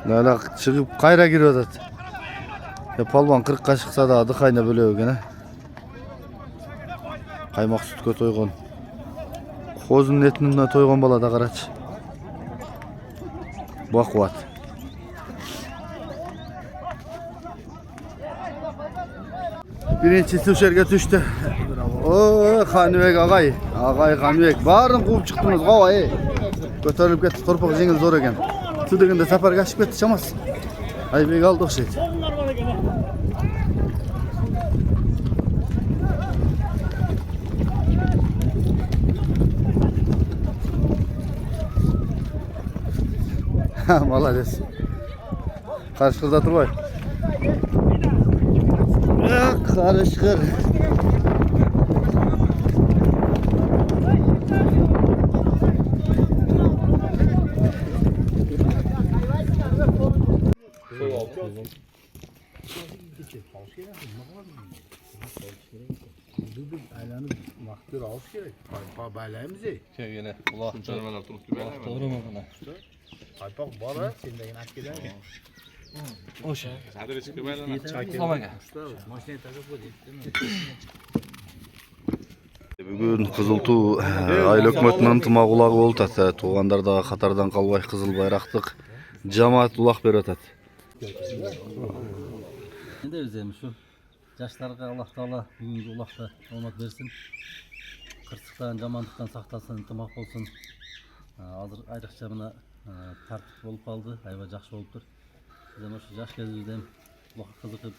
Lala çıkıp kayra giriyor da. Palvan 40 kaşıksa da dıkayna bölüyor gene. Kaymak sütke toygon. Kozun etinin toygon bala da karaç. Bakvat. Birinci tuşerge düştü. Oo, Kanibek ağay. Ağay Kanibek. Barın kuvup çıktınız kavay. Götürülüp gitti. Torpak jengil zor eken. Tüdeginde safar kaçıp gitti çamaz. Aybek aldı okşaydı. Malades. Karışkırda turbay. Karışkır. Aylanıp vaxtı alış gerek. Baylayımız ey. Yine Allah canına tutup doğru mu bana? Aypak bana senden at gider. Hoş. Sadece çıkıyor baylarına. Tamam gel. Maşine takıp bu değil. Bugün Kızıltu Aylı Hökümetinin ıntıma kulağı oldu. Tuğanlar da Katar'dan kalbay kızıl bayraktık. Cemaat ulak beretet. Ne deriz yani şu yaşlarga Allah Taala bugünkü ulakta olmak versin. Kırsıktan, jamanlıktan saklasın, ıntımak olsun. Hazır ayrıkça buna tartip olup kaldı. Ayva jakşı boluptur. Bizden oşu jaş kezdibizde hem ulakka kızıkıp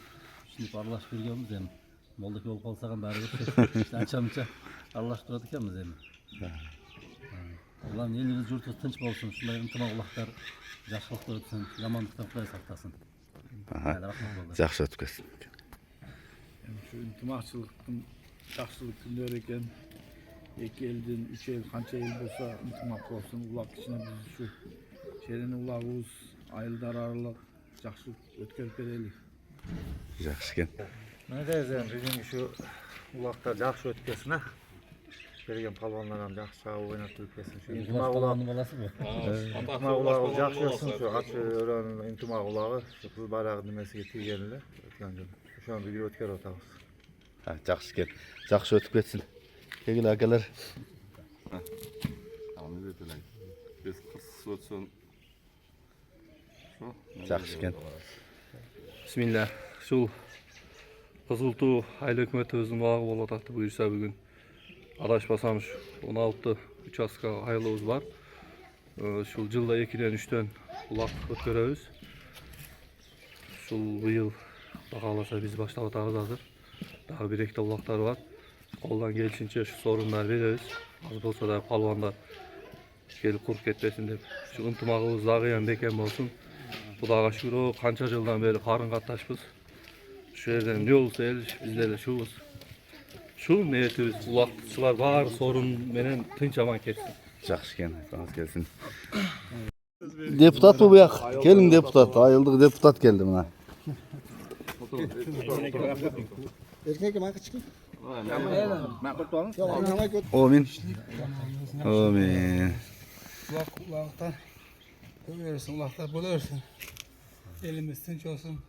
düşünüp aralaşıp yürügenmiz hem. Moldaki olup kalsakam bari bir işte açamınca aralaştırad ekenmiz hem. Ulan elimiz yurtuz tınç bolsun. Şunday ıntımak ulaklar jakşılıkta ötsün, jamanlıktan Kuday saklasın. Жақсы өткөсүн. Şu intimakçılıktın, jakşılıktın öğreken iki elden, üç el, kança el bolsa intimak olsun. Ulak içine biz şu şerini ulağımız ayıldar aralıq jakşılık ötkörüp bereli. Жақсы екен. Ne diyeceğim bizim şu ulakta jakşı ötkesin ha. Bergen palvanlardan jakşı çağı oynatıp kesin. Şu intimak ulağı. balası mı? İntimak ulağı jakşı olsun şu açı öğrenin intimak ulağı. Şu kız bayrağın nimesiga tigenile. Şu an bir ötker otağız. Жақсы екен. Жақсы өтіп кетсін. Кегіл әкелер. Tamam ne dediler? Biz kırsız ötsün. Жақсы екен. Bismillah. Şul Kızıltu Aylı Hökümetimizdin vağı bolataktı buyursa bugün. Adaşmasam 16 uçaska hayalımız var. Şul жылda 2'den 3'ten ulak ötköröbüz. Şul bu yıl bakalasa biz başlap atağız hazır. Daha bir ekte ulaklar var. Koldan gelişince şu sorunlar veririz. Az bolsa da palvanlar gelip kurup ketmesin dep. Şu ıntımağımız dağıyan beken bolsun. Xudaga şükür o kança жылдан beri karın kattaşpız. Şu yerden ne olsa el bizler de şubuz. Şu niyetimiz ulakçılar var sorun menen tınç aman ketsin. Жақсы екен. Айтпаңыз келсін. Депутат bu buyak. Gelin deputat. Ayıldık deputat geldi buna. Amin. Amin. Ulakta översin, ulakta bölersin. Elimiz tinç olsun.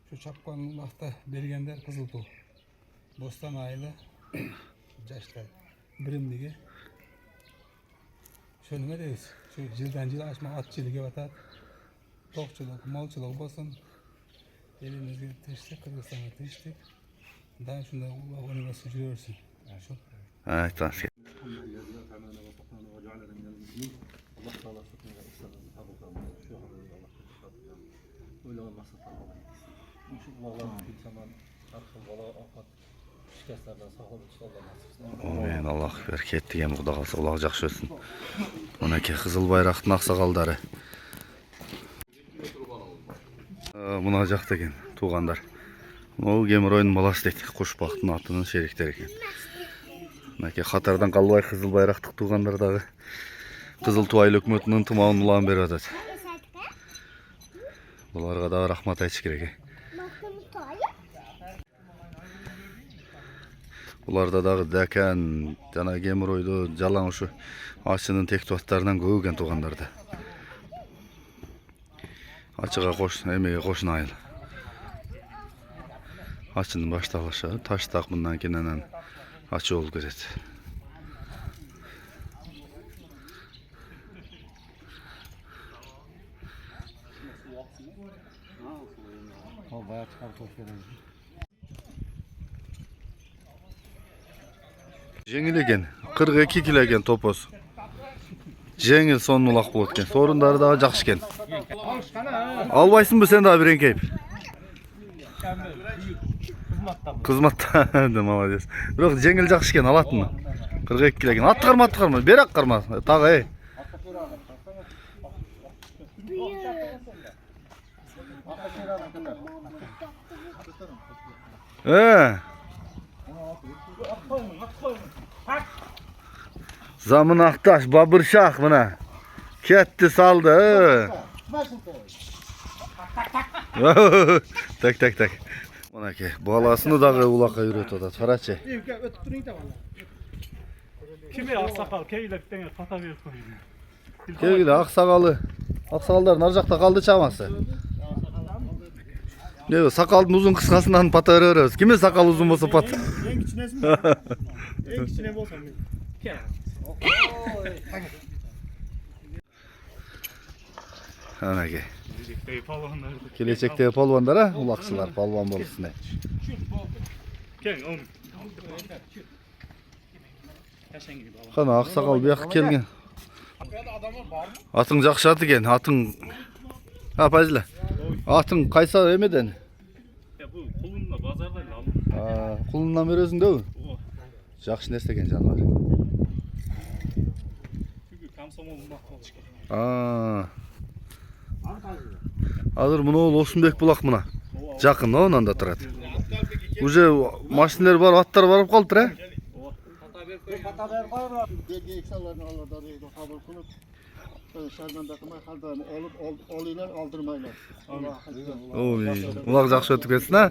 Şu çapkanın ulakta bergenler Kızıltu. Bostan aylı. Jaşta birimligi. Şunu ne deyiz? Şu jildan jil açma atçılığı batat. Tokçuluk, malçılık bolsun. Elimizge tinçtik, Kırgızstan'a tinçtik. Daha şunda ulak oynasın jürürsün. Şu. Айтпаңыз келсін. Allah Taala sütüne İslam'ın tabuklarını şu halde Allah öyle olmasa tamam. Şu vallahi bir zaman arxın bala afat şikayetlerden sağlık inşallah nasip. Amin. Allah bereket деген Құда қалса улақ жақсы өтсін. Мұнеке қызыл байрақтың ақсақалдары. Мына жақта екен туғандар. Ол Кемеройдың баласы дейді. Қошбақтың атының шеріктері екен. Мінеке Қатардан қалбай қызыл байрақтық туғандардағы Кызылту Айыл Hökümetinin ынтымағын улан беріп жатады. Бұларға да рахмат айтыш керек. Бұларда дағы дәкән, жана Кемеройду жалаң ушу ачынын тектуаттарынан көп екен туғандарда. Açığa koş, emeğe koşun ayıl. Açının baştalışı, taş takımından kenenen açı ol göret. O bayağı çıkar koşuyor. Жеңіл екен, 42 kilo екен топос. Жеңіл сонун улак болот екен. Сорундары дагы жакшы екен. Албайсыңбы сен дагы бирен кейип? Кызматта, молодец. Бирок жеңіл жакшы екен, алатынмы? 42 kilo екен. Атты карма, берак карма. Тагы, Zamın Aktaş, Babırşak buna. Ketti saldı. Tak. Buna ki, balasını da ulaka yürütüyor da. Faraçe. Kimi aksakal, keyiften kata bir koyuyor. Sevgili aksakalı. Aksakallar narcakta kaldı çaması. Ne o, sakalın uzun kıskasından pata örüyoruz. Kimin sakal uzun olsa pata? En küçüğüne mi? En küçüğüne mi olsam? Ana ki. Palvanlar. Gelecekte palvanlara ulakçılar palvan bolsun. Gel oğlum. Kana aksakal bir yak kelgen. Atın jakşı at eken, atın. Ha payızla. Atın kaysa emeden. Ya bu kulunla pazardan aldım. Kulundan veriyorsun değil mi? Jakşı neste eken canlar. Çünkü kamsamolun bakmalı çıkıyor. Hazır bunu Olsunbek bulak mına. Jakın ondan da turат. Уже maşinler var, atlar varıp kaldı ha. Belge eksalarını alırlar, kabul kılıp şarmandakıma kaldarını oluylar aldırmaylar. Ulak jakşı ötüp ketsin ha.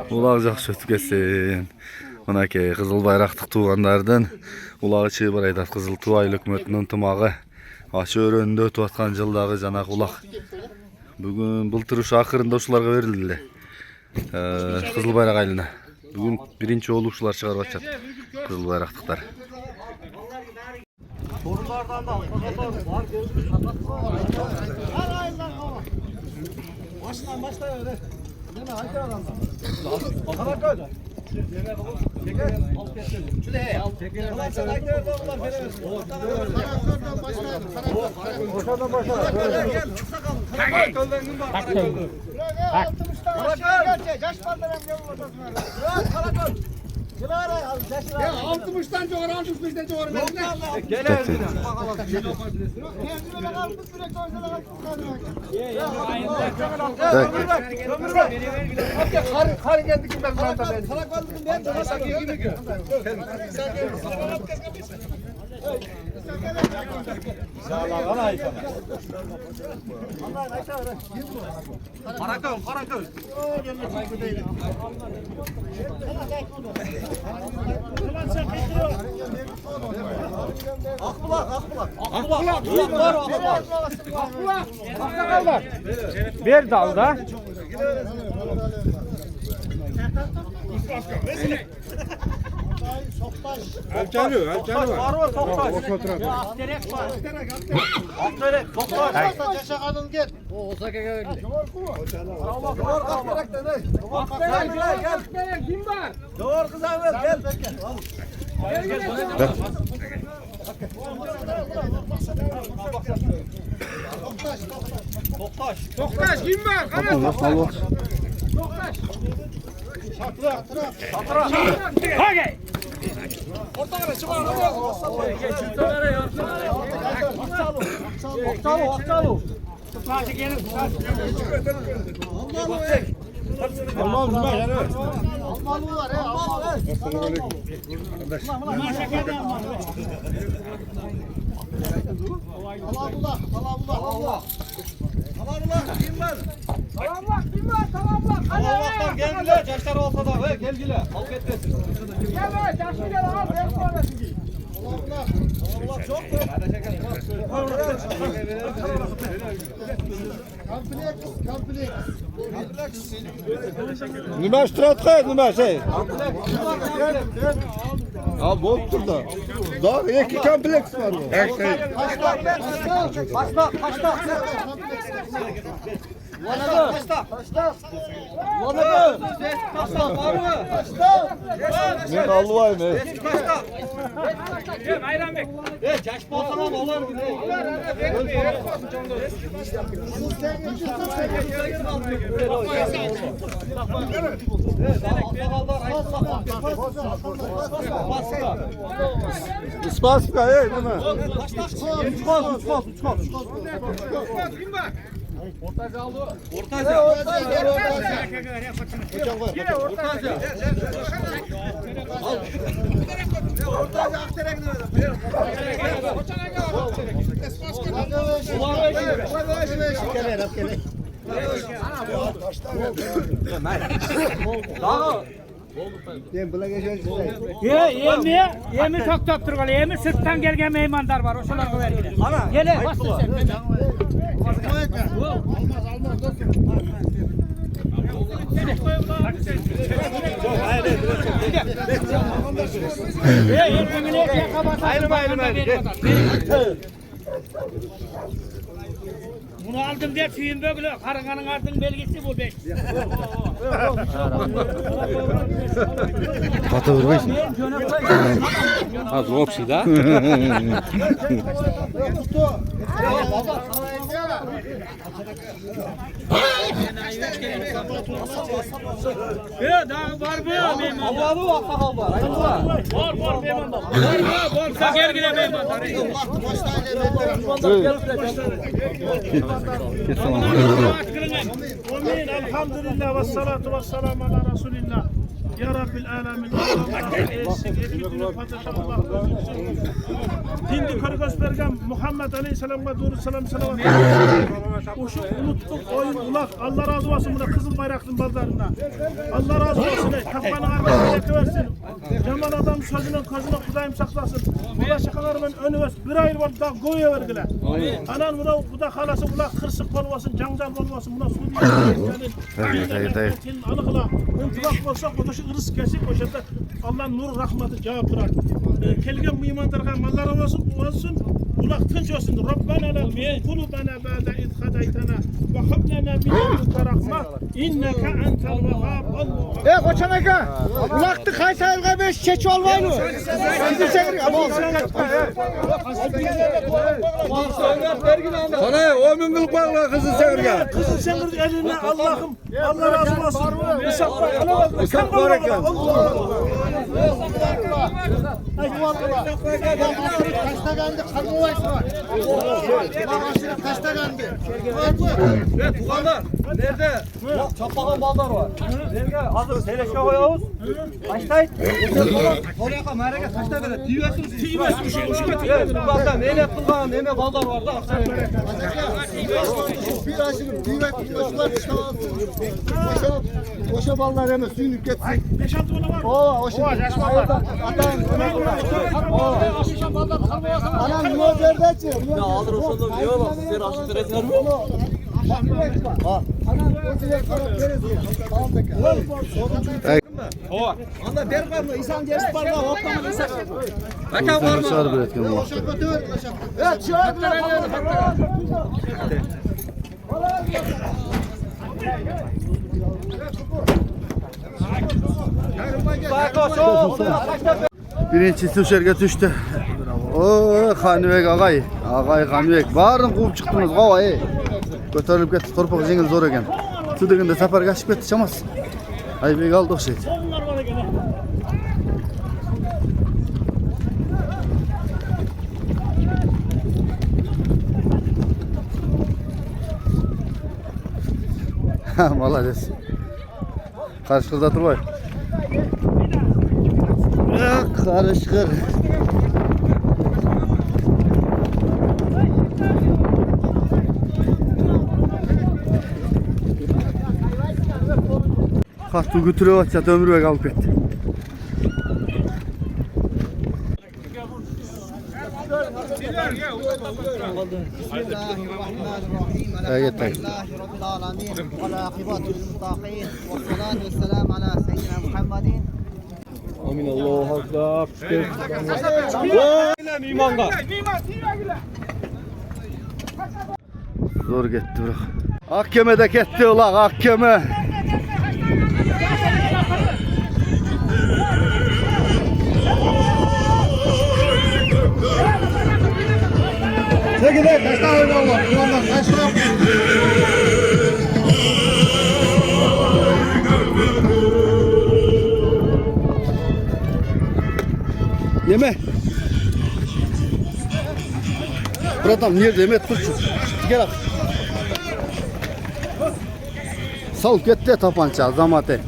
Ulak jakşı ötüp ketsin. Mınaki kızıl bayraktık tuğanlardan ulagı çığır aydat kızıl tuğaylı hükümetinin ıntımağı aşı örönündө ötüp atkan жылдагы жанагы улак. Бүгүн былтыр ушу акырында ушуларга берилди. Кызыл байрак айылына. Бүгүн биринчи болуп ушулар чыгарып атышат. Кызыл байрактыктар. Bir dalda. Nima ishtirotqa, nima şey? Ha, bo'lib turdi. Dog' ikki kompleks bor bu. Men olmayman. Ispaska, nima? Yemi to'xtab turg'ali, yemi sirtdan kelgan mehmonlar bor, o'shalarga bergin. Kele, bunu aldım diye tüyün böyle, karınganın ardının belgesi bu bek. Qata vermaysin. Az общий, да? Daha var mı mehmanlar? Var mehmanlar. Varsa gel gire mehmanlar. Elhamdülillah ve salatu ve selamu ala Resulillah. Ya Rabbil alemin. Dindi körgöz bergen Muhammed Aleyhisselam'a doğru selam salavat. Oşu unuttuk oyun ulak. Allah razı olsun buna kızıl bayraktın bazılarına. Allah razı olsun. Kafanı arkasına yakıversin. Cemal adam sözünün közünü kudayım saklasın. Ula şakalarımın önü ver. Bir ayır var da goya verdiler. Anan bu da halası ulak kırsık olmasın, cancal olmasın. Buna su diye. Alıkla. İntibak olsak o da şu ırıs kesik o şeyde Allah'ın nur rahmeti cevap bırak. Kelgen mıymandarga mallar olsun. Ulak tınç olsun. Rabbana la kulubana ba'da iz hadaytana ve hab lana min ladunka rahma innaka entel vehhab. Koçan aka, ulaktı Kayseri'ye 5 çeç olmayın. Sizi çekirin ama. Sana 10 bin kılık bağla kızı sevirge. Kızı çevirdi eline Allah'ım. Allah razı olsun. Isak baraka. Kaçta geldi, kanı var. Kaçta geldi. Tuğanlar, nerede? Çapalan ballar var. Nerede? Hazır seleşe koyuyoruz. Kaçtayız? Oraya kadar mereke kaçta kadar? Bakın neyle yapılgan, neyle ballar var da. Bir aşırı, düğmek, koşular çıkarsın. Koşa ballar hemen suyunu yükletsin. 5-6 bana var. O şimdi. Anam yol nerede çıkıyor? Ya alır o sonunda niye oğlum? Sizler aşık direkler mi? Anam o direktörü veririz. Tamam peki. Anda der var mı? İnsan gerisi var mı? Hoptamın insan. Rakam var mı? Çağır bir etken bu. Evet, çağır. Birincisi uçerge düştü. Oo, Xanibek ağay. Ağay Xanibek. Barın quvub chiqdingiz, qavay. Ko'tarilib ketdi, torpaq jengil zo'r ekan. Shu deganda safarga chiqib ketdi chamasi. Aybek oldi o'xshaydi. Onlar var ekan. Молодец. Qarışqırda turmay. Qarışqır. Xatı götürüp atsa Ömürbek alıp ketdi. Bismillahirrahmanirrahim. Evet, Elhamdülillahi Rabbil alemin. Ve akibatu lil muttaqin. Ve salatu ve selamu ala seyyidina Muhammedin. Zor gitti bırak. Akkeme de gitti ulan Akkeme. Çekil de kaçta oynama. Ulanlar kaçta. Yeme. Buradan nerede yeme tut şu. Gel ak. Sal gitti tapanca zamate.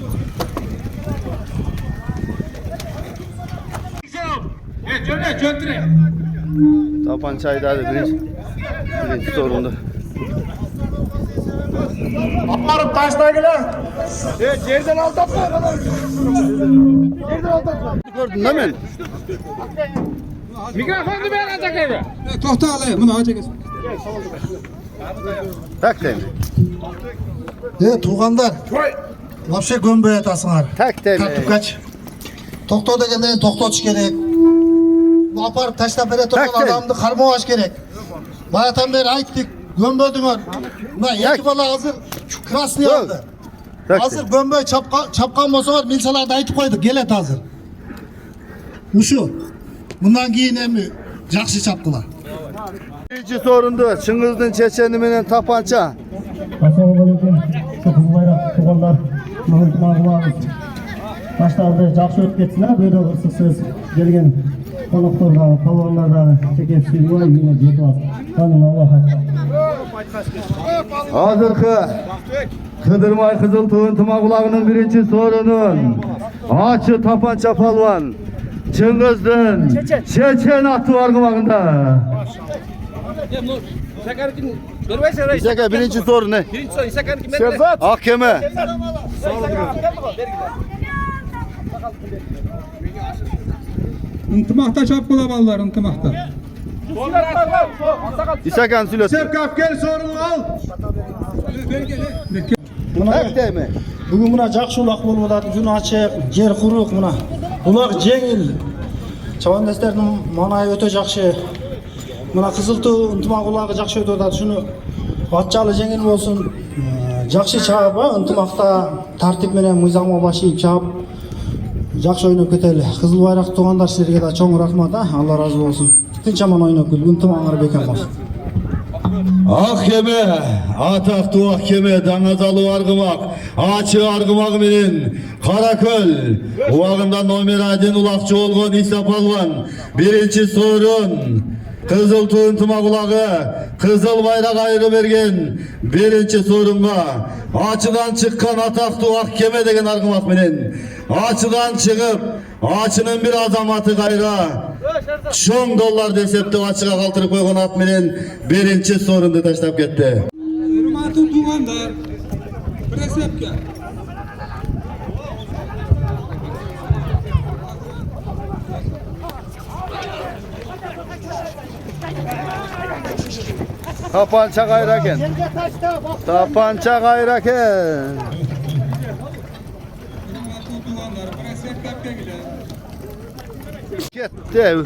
Tapancayı da birinci sorundu. Aparıp taşla gele. Yerden al topla. Yerden al topla. Gördün değil mi? Mikrofonu ben atacağım. Tohta alayım bunu açacağız. Tak değil mi? Tuğanlar. Lapşa gömböğe atasınlar. Tak değil mi? Kalkıp kaç. Tokto da geldi, toktoç gerek. Bu aparıp taşla bere Tak tokan değil. adamdı karmoğaç gerek. Bayatan beri ayttık. Gömbödünger. Ben iki bala hazır. Krasni Yok. aldı. Tak Hazır değil. gömböğe çapkan olsa var. Milsalarda aytıp koyduk. Gelet hazır. Uşu. Bundan giyin emmi. Jakşı çapkılar. Birinci sorundu. Çıngızdın Çeçeniminin tapanca. Assalamualaikum. Kızıl bayrak tuğanlar, mağlubatımız. Başlarda жақсы өтіп кетсін, böyle ұрсықсыз келген қонақтарға, палуандардағы текетсіз ой мені жетіп алды. Amin Allah'a. Hazırkı Kıdırmay Kızıl Tuğun Tımağulağı'nın birinci sorunun Açı tapanca palvan Çıngızdın Çeçen atı vargımağında. İsaka birinci soru ne? Birinci soru İshak kim? Akkeme. İntimakta çapkıla ballar intimakta. İsakan sülötü. Sevkaf gel sorunu al. Tak değil mi? Бүгін мына жақсы улақ болып жатады, жүн ашық, жер құруқ мына. Улақ жеңіл. Чабандастардың манайы өте жақсы. Мына қызылту ынтымақ улағы жақсы өтіп жатады. Шуны атчалы жеңіл болсын. Жақсы чабып, ынтымақта тартип менен мыйзамга башыйып чабып жақсы ойнап кетели. Қызыл байрақ туғандар сіздерге да чоң рахмат, Алла разы болсын. Тынч аман ойнап кел, ынтымағыңар бекем болсын. Akkeme, atak tu Akkeme, Danazalı Argımak, Açı Argımak minin, Karaköl, Uağında nomer adin ulakçı olgun İsa Palvan, birinci sorun, Kızıl Tuğun Tımağulağı, Kızıl Bayrak ayrı vergen, birinci sorunga, Açıdan çıkan atak tu Akkeme degen Argımak minin, Açıdan çıkıp, Açının bir azamatı gayra, $10 desepte açığa kaldırıp koygan at menen birinci sorundu taşlap ketdi. Hürmetli tuğanlar. Presepke. Tapança gayraken. Tapança gayraken. Tuğanlar. Presepke gider. Gitti.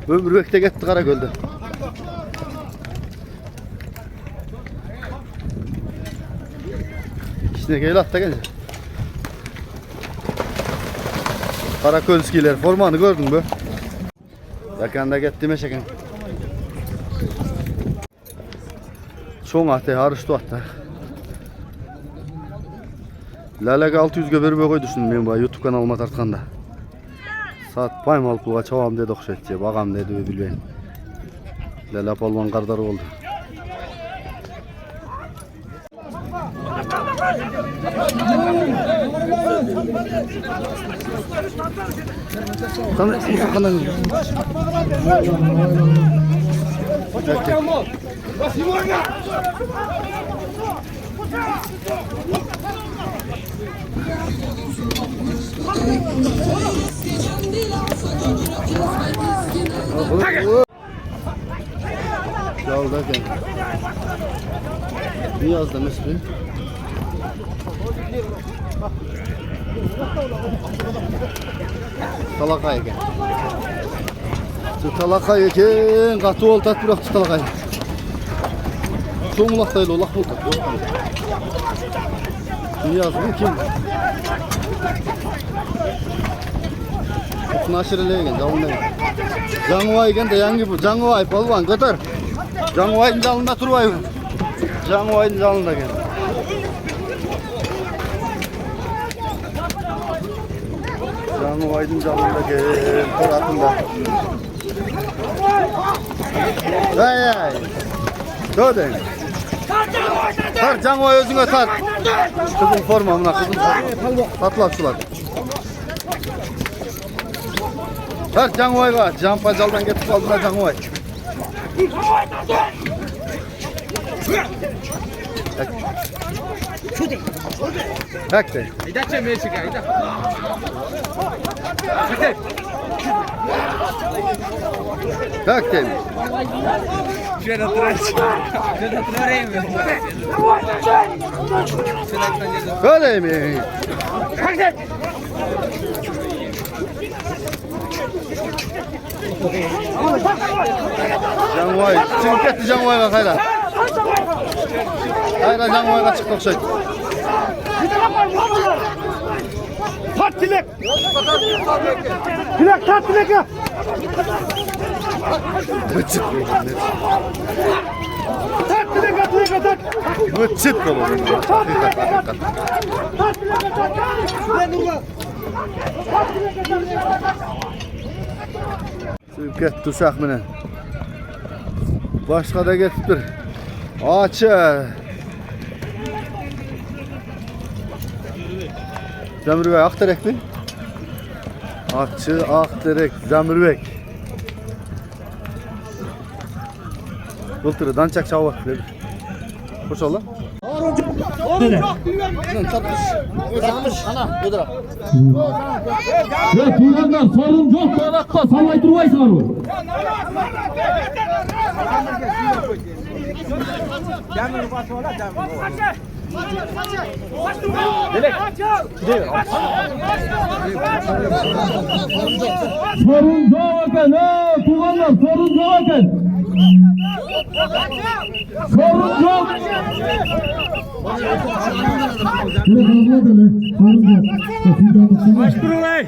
Ömrükte gitti Karagöl'de. İşte gel at da gel. Karakölskiler formanı gördün mü? Yakanda gitti meşeken. Çoğun atı, harıştı attı. Lalaga 600'ge berbe koy düşündüm men bu YouTube kanalıma tartkanda. Satpayım alıp buğa çavam dedi okşaytçı, bağam dedi bilbeyin. Lala polvan kardarı oldu. Kanı Yalda ekan. Niyozda misli. Talaqay ekan. Şu talaqay ekan, qatı oltat biroq talaqay. Çoğun ulaqdaylı ulaq oltat. Niyaz bu kim? Naşirli ekan, jalınday. Жаңыбай ekan da yangi bu. Жаңыбай palvan ko'tar. Жаңыбайдың жалында turбay bu. Жаңыбайдың жалында ekan. Жаңыбайдың жалында ekan, toratında. Ay. Döde. Tar Жаңыбай özüňe tar. Kızıl forma mına kızıl forma. Tatlapçılar. Tar Жаңыбайга, Жампа жалдан кетип калдыра Жаңыбай. Так де. Айдача мешиге, айда. Так де. Şöyle durayım. Şöyle durayım. Böyle mi? Жаңыбай, çıkıp ketdi Жаңыбайга кайра. Kayra Жаңыбайга çıktı okşaydı. Tat Dilek. Dilek tat Dilek ya. Bıçıt. Tat Dilek tat Dilek tat. Bıçıt dolu. Tat Dilek tat. Tat Dilek tat. Ben ulan. Tat Dilek tat. Çıkıp ketdi uşaq menen. Başqa da ketipdir. Açı. Zamirbek Akterek mi? Atçı Akterek Zamirbek. Bulturu dançak çavak dedi. Hoş ola. Ya tuğanlar sorun yok donatma sallay durbaysыңар bu. Sorun yok ekan, tuğanlar sorun yok ekan. Sorun yok. Başburulay.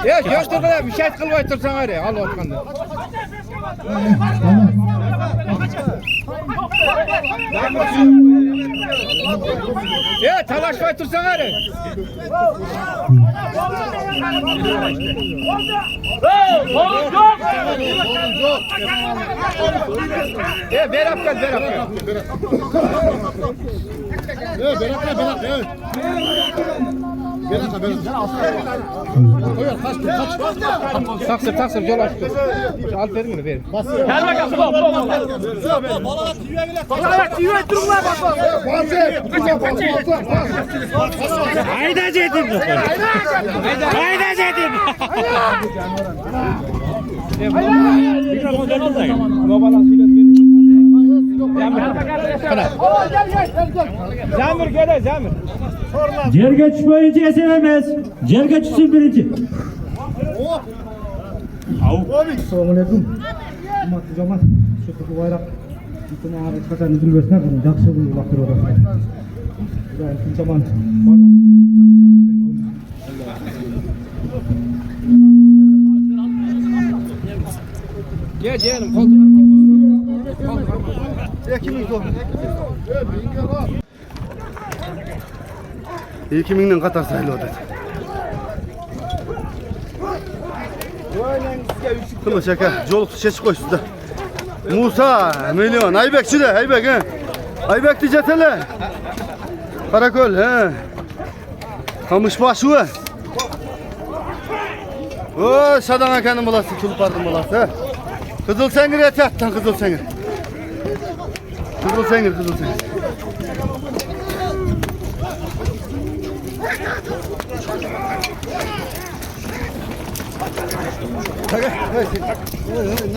Ya yoshlar bilan mishayt qilmay tursang ari, al otganda. Ya talashmay tursang ari. Ya berap gel, berap gel. Taksır yol açtı. Al verin ver. Gel bakalım baba. Bala TV durma bak. Hayda jedim. Hayda jedim. Mikrofon dön oldu. Babala söylet verin. Zamir gel, Zamir. Yerge düşmeyince esememez. Yerge düşsün birinci. Assalamualaikum. Hurmatli jamaat, shu bayroq bütün hech qachon uzilmasdan yaxshi uloqtirib o'tasiz. Xudo tomon. Gel canım, koltuğuma. 2000'den qatar sayılı ödedi. Kılı şaka, joluktu şeşik koysun da. Musa, milyon, Aybekçi de, Aybek he. Aybek diyecek hele. Karakol he. Kamışbaşı he. O Şadan Akan'ın balası, Tulpar'ın balası he. Kızıl Sengir et yattan Kızıl Sengir. Kızıl Sengir, Kızıl Sengir.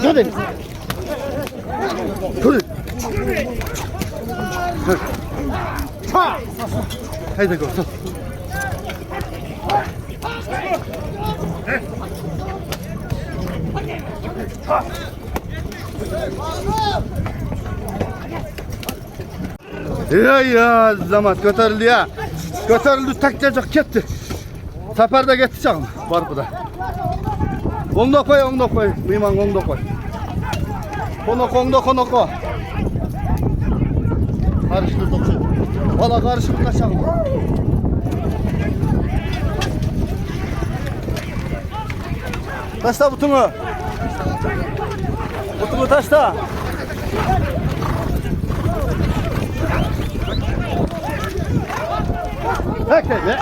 Hadi. Dur. Haydi go. Ya zaman götürüldü ya. Götürüldü takacak gitti. Seferde geçeceğim. Var bu da. Onu da koy. Mıyman onu da koy. Kono koy. Karıştırdık. Valla karışık kaçalım. Taşla butunu. Butunu taşla. Bekle be.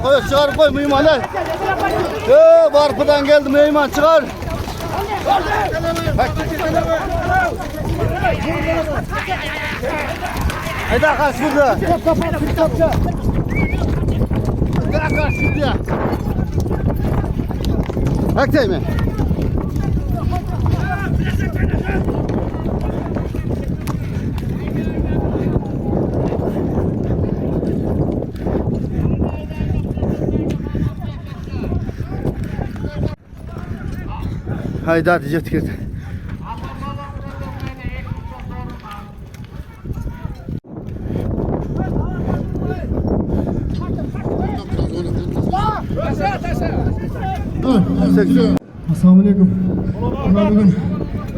Koy çıkar koy mıyman lan. Barpıdan geldi mıyman çıkar. Haydi kaç burada. Haydi kaç burada. Bekleyeyim mi? Haydi hadi jet git. Assalamualaikum. Bugün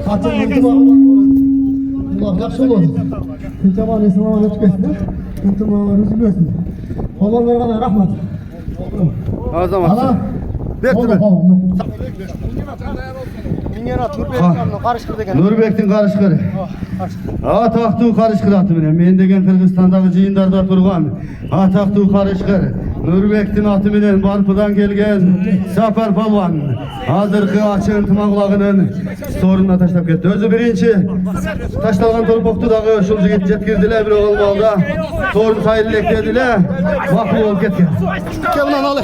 Fatih İntiba Allah yaxşı olsun. İntiba Esma'nın ötükesinde İntiba üzülüyorsun. Olanlara rahmet. O zaman. Bekle. Nurbek'tin karışkırı. Ataktu karışkır atı mene. Men degen Kırgızstandagı jıyındarda turgan Ataktu karışkır. Nurbek'tin atı menen Barpıdan gelgen Sapar Palvan. Hazırkı açı ıntımaqlagının sorununa taşlap ketdi. Özü birinci taştalgan torpoktu dagı uşul jigit jetkirdiler bir olmalda. Sorun sayılı eklediler. Makul olup ketken. Gel bunan alı.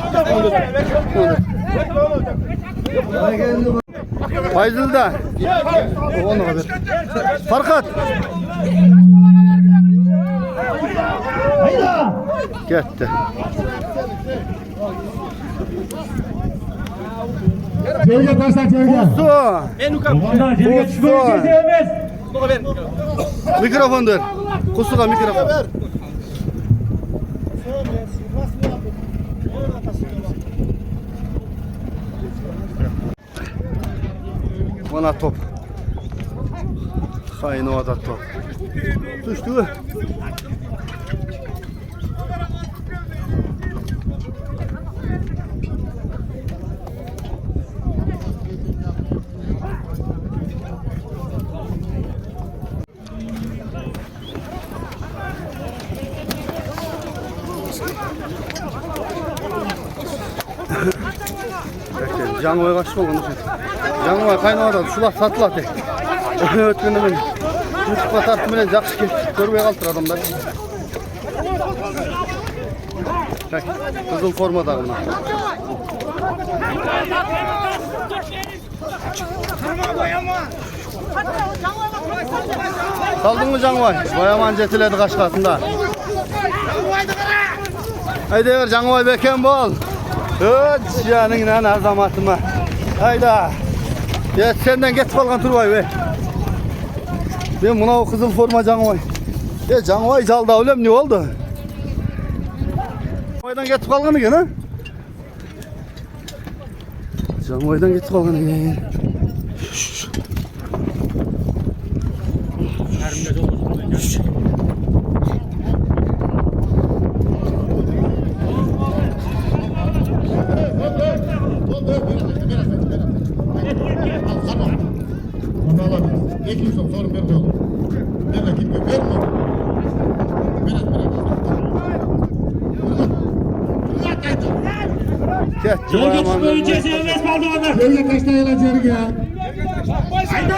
Fayzıl da. Onu ver. Farkat. Gitti. Jerga taşla jerga. Mikrofon ver. Kusuga mikrofon. Bana top. Hayın o da top. Düştü. Жаңбай қашып болған екен. Жаңбай қайнаватады, шулап сатылады. Өткенде мен YouTube'ға тартып менен жақсы кетті. Көрмей қалды адамдар. Қызыл формадағы мына. Салдың мы Жаңбай? Баяман жетіледі Қашқасында. Haydi ver Жаңбай бекен бол. Öt canından azamatıma. Hayda. Ya senden geçip kalgan Turgay be. Ben buna o kızıl forma Жаңбай. Ya Жаңбай jalda ölem ne oldu? Жаңбайдан geçip kalgan eken ha? Жаңбайдан geçip kalgan eken. Getdi bayaman. Yerine taşlayalım içeri ya. Haydi.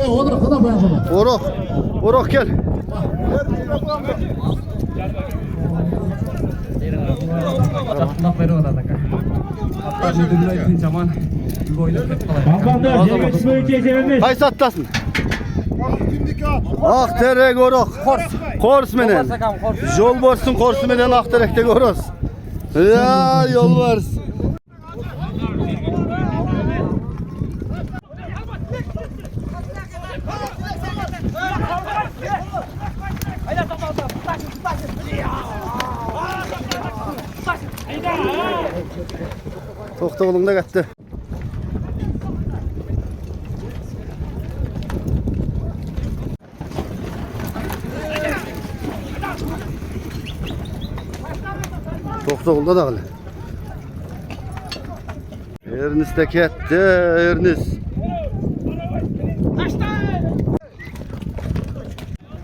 Odur kadar bayağı. Orok. Orok gel. Qaysi attasın? Akterek orok. Kors menen. Yol borsun korsu menen akterekte koros. Ya yol borsun. To'xta qo'lingda katta. To'xta qo'lda da qil. Ernest de ketdi, Ernest.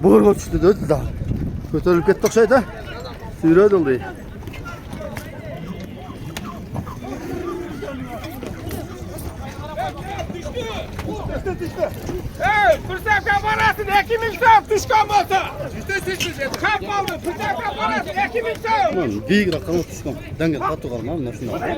Bo'rga tushdi o'zi da. Ko'tarilib ketdi o'xshaydi. Suyrat oldi. Hey, fırsat kaparasın 2000 so'm tushgan bo'lsa. Kap qoldi, fırsat kaparasın 2000 so'm. Biyik raqamga tushgan. Dangal qattiq qolma, mana shunday.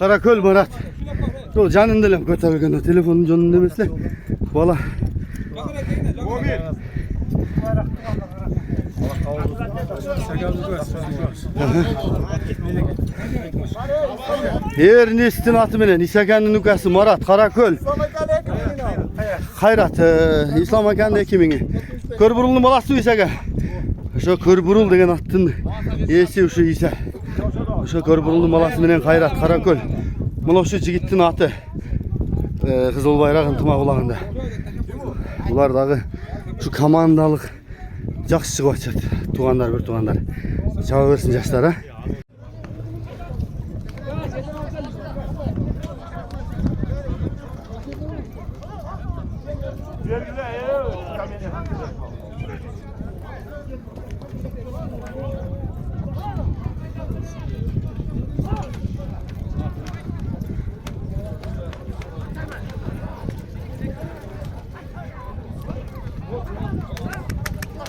Karaköl Murat. O canın dilim götürürken o telefonun canın demesle. Valla. Her nestin atı menen İsaken'in nükası Murat Karaköl. Hayrat İslam Akan'da ekimini. Körburul'un balası İsake. Şu Körburul degen attın. Esi şu İsa. Şu Körburul'un balası menen Hayrat Karaköl. Mına şu jigittin atı. Kızıl bayrak ıntıma kulağında. Bular dağı şu komandalık жақсы шығып жатады. Туғандар бір туғандар. Жаба берсін жастар, а?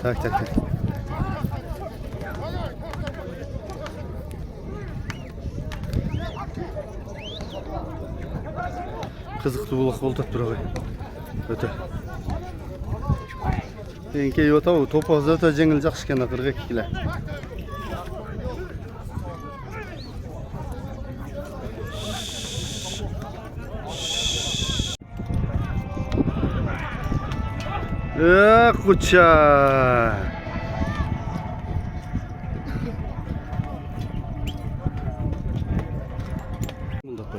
Tak. Қызықты болақ болтат бір ағай. Өте. Енке өтау, топазы өте жеңіл жақсы кені 42 кило. Құтша.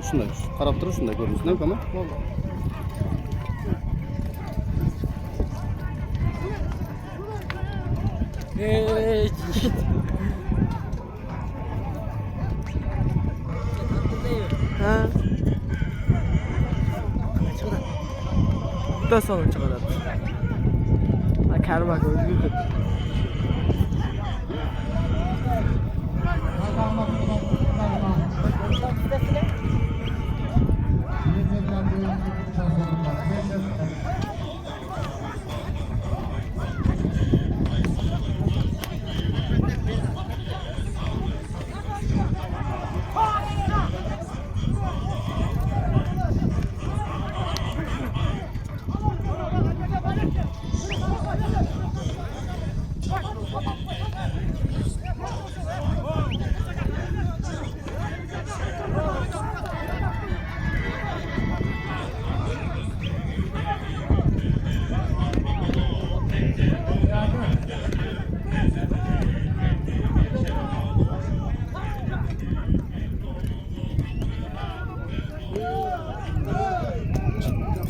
Şunday, qarab turib shunday ko'rinsin, ukam. Ha. Chiqadi. Sonra chiqadi. Karma ko'rdi.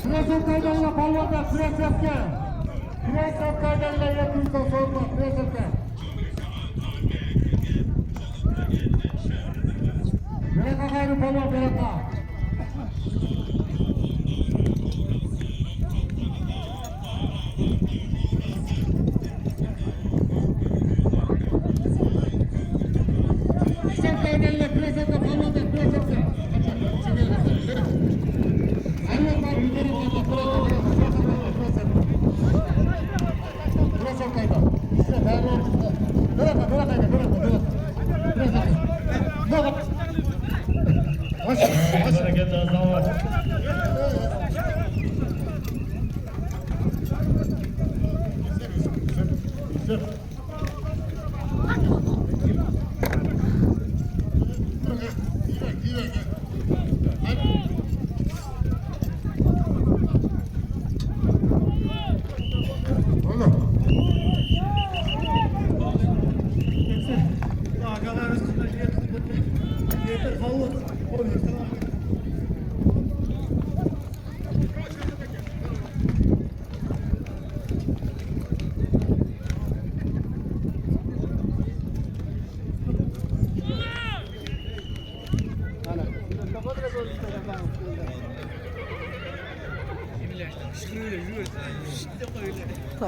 Presep kaydıyla palvanda Presep'ke. Presep kaydıyla yakınsa sorma Presep'ke. Bereka gayrı palvan bereka. Presep kaydıyla Presep'ke palvanda Presep'ke.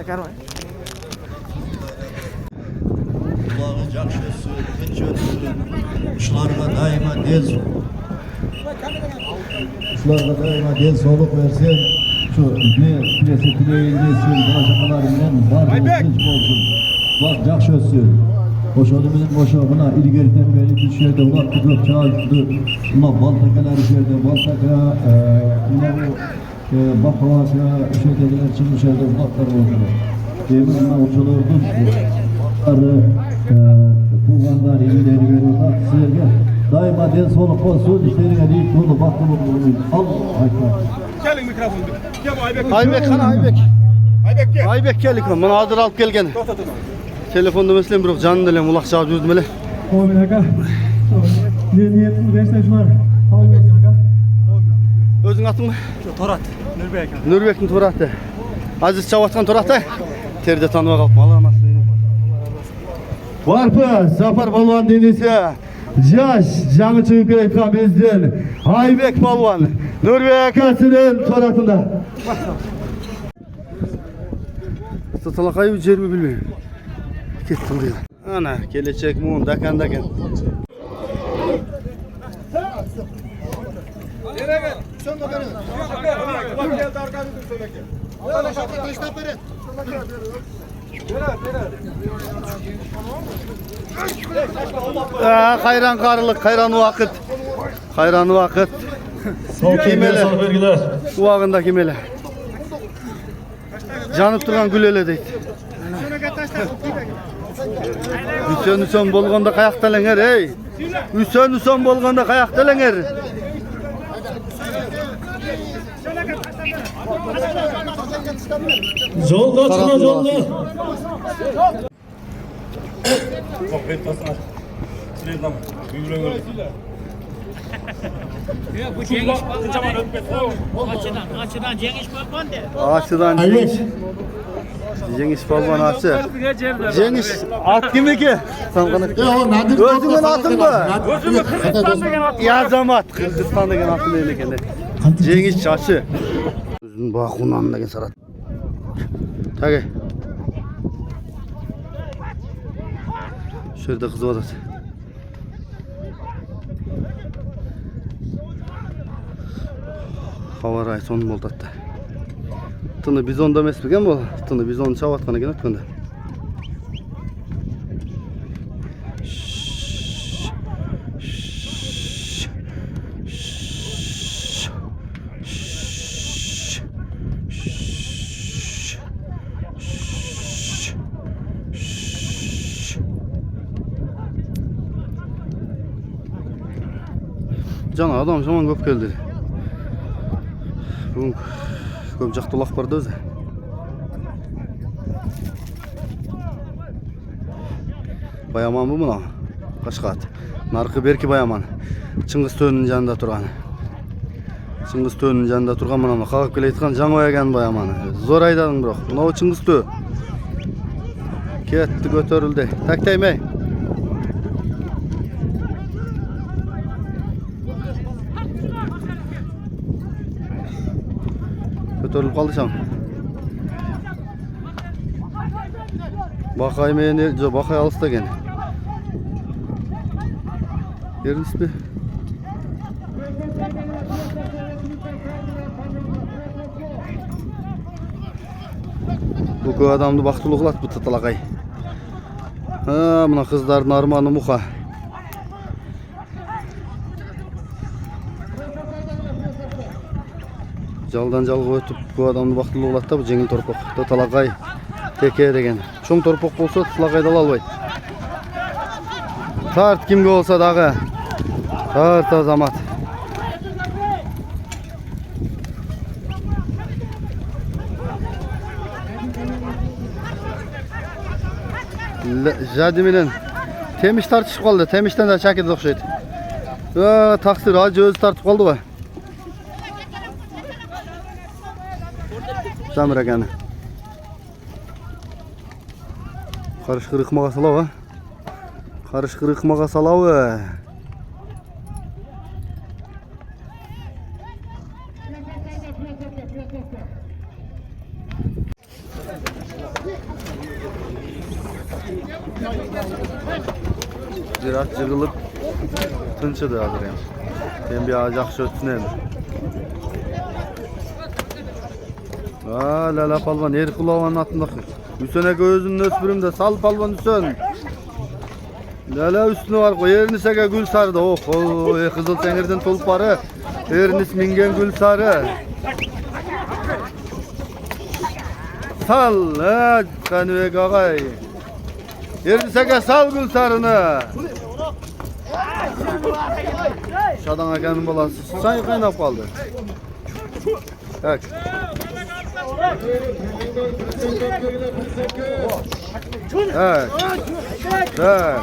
Karma. Kulağı jakşısı, keçösü, uşlarga daima dez. Uşlarga daima dez soluk versin. Şu ne piresi tileyin desin, başakalarından var olsun, olsun. Bak jakşısı. Oşalı bilen boşağına ilgeriden beri düşerde ulan tutup çağırdı. Ulan baltakalar düşerde baltaka bak havasına şeydekiler çıkmış yerde ulatlar oldu. Demin uçulurdun. Ulatları buğanlar iyileri veriyorlar sizlerge. Daima den soluk olsun işlerine deyip bunu baktığımı bulunuyum. Allah Gelin mikrofonu. Aybek kana Aybek. Aybek geldik. Bana adır alıp gelgen. Telefonda mesela bir canlı dilem ulak çağıp yüzdüm hele. Oğlum aga. Niyetim dersen şunlar. Allah'ım aga. Özün atın mı? Torat. Nürbek. Nürbek'in Torat'ı. Aziz Çavatkan Torat'ı. Terde tanıma kalkma. Allah anasını. Varpı, Zafar Balvan denisi. Yaş, canı çıkıp etken bizden. Aybek Balvan. Nürbek Ası'nın Torat'ında. Satalakayı cermi bilmiyorum. Kettim diyor. Ana, gelecek muğun, dakan. Hayran karılık, hayran vakit. Kimele? Bu vağında kimele? Janıp durgan gül öyle deydi. Üsen bolganda kayaktalanır ey. Üsen bolganda kayaktalanır. Jolda çıkma jolda. Açıdan Cengiz Balvan de. Açıdan Cengiz Balvan açı. Cengiz at kimi ki? Özümün atın mı? Yazamat. Kırgızistan'daki atın öyle kendi. Cengiz çaşı. Özünün bağkundan da sarat. Tage. Şurada kızı var. Hava rayı son oldu hatta. Tını bizonda mesmigen bu. Tını bizon çavatkanı gene ötkende. Cana adam zaman köp geldi. Bugün köp жақты улақ барды өзі. Баяман bu muna? Қашқат. Нарқы беркі баяман. Чыңғыз төнінің жанында тұрған. Чыңғыз төнінің жанында тұрған мына қағып келе айтқан жаңа ояған баяманы. Зор айдадың бірақ. Мынау Чыңғыз тө. Кетті көтерілді. Тактаймай. Kötürülüp kaldı şam. Bakay meyene, bakay alısta gene. Yerin ismi. Bu adamdı baktılıklat bu tatalakay. Ha, buna kızların armanı muha. Жалдан жалға өтіп, bu adamды бақтылы болады да, bu жеңіл торпақ. Талақай теке деген. Чоң торпақ болса, талақайды ала албайды. Тарт кімге болса дағы. Тарт азамат. Жадименен темиш тартышып қалды. Темиштен де шакирді оқшайды. Тақсыр, ажы өзі тартып қалды ба. Samir akani. Qarış qırıqmağa salav ha. Qarış qırıqmağa salav. Ziraat jığılıp tınçıdı hazır yani. Ben bir acaq şötünem. Lala palvan, her kulavanın altında. Hüsön'e gözünün ösbürümde sal palvan Hüsön. Lala üstüne var koy. Ernisege gül sarıda. Oh, kızıl senirden tulparı. Ernis mingen gül sarı. Sal, kanıve ağay. Ernisege sal gül sarını. Şadan akanın balası. Say kaynap kaldı. Tak. Evet. Evet.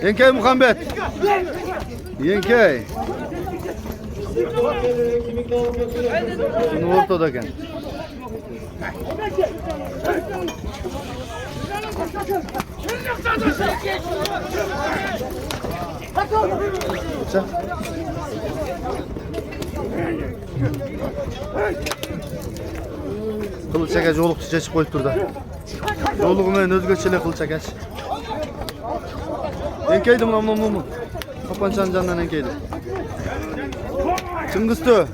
Yenkey Muhammed. Yenkey. Bunu ortadaken. Kılıç çekeç olup çiçek koyup durdu. Yoluğumen özgöçele kılıç çekeç. Enkeydi mu? Kapançan candan enkeydi. Çıngıstı.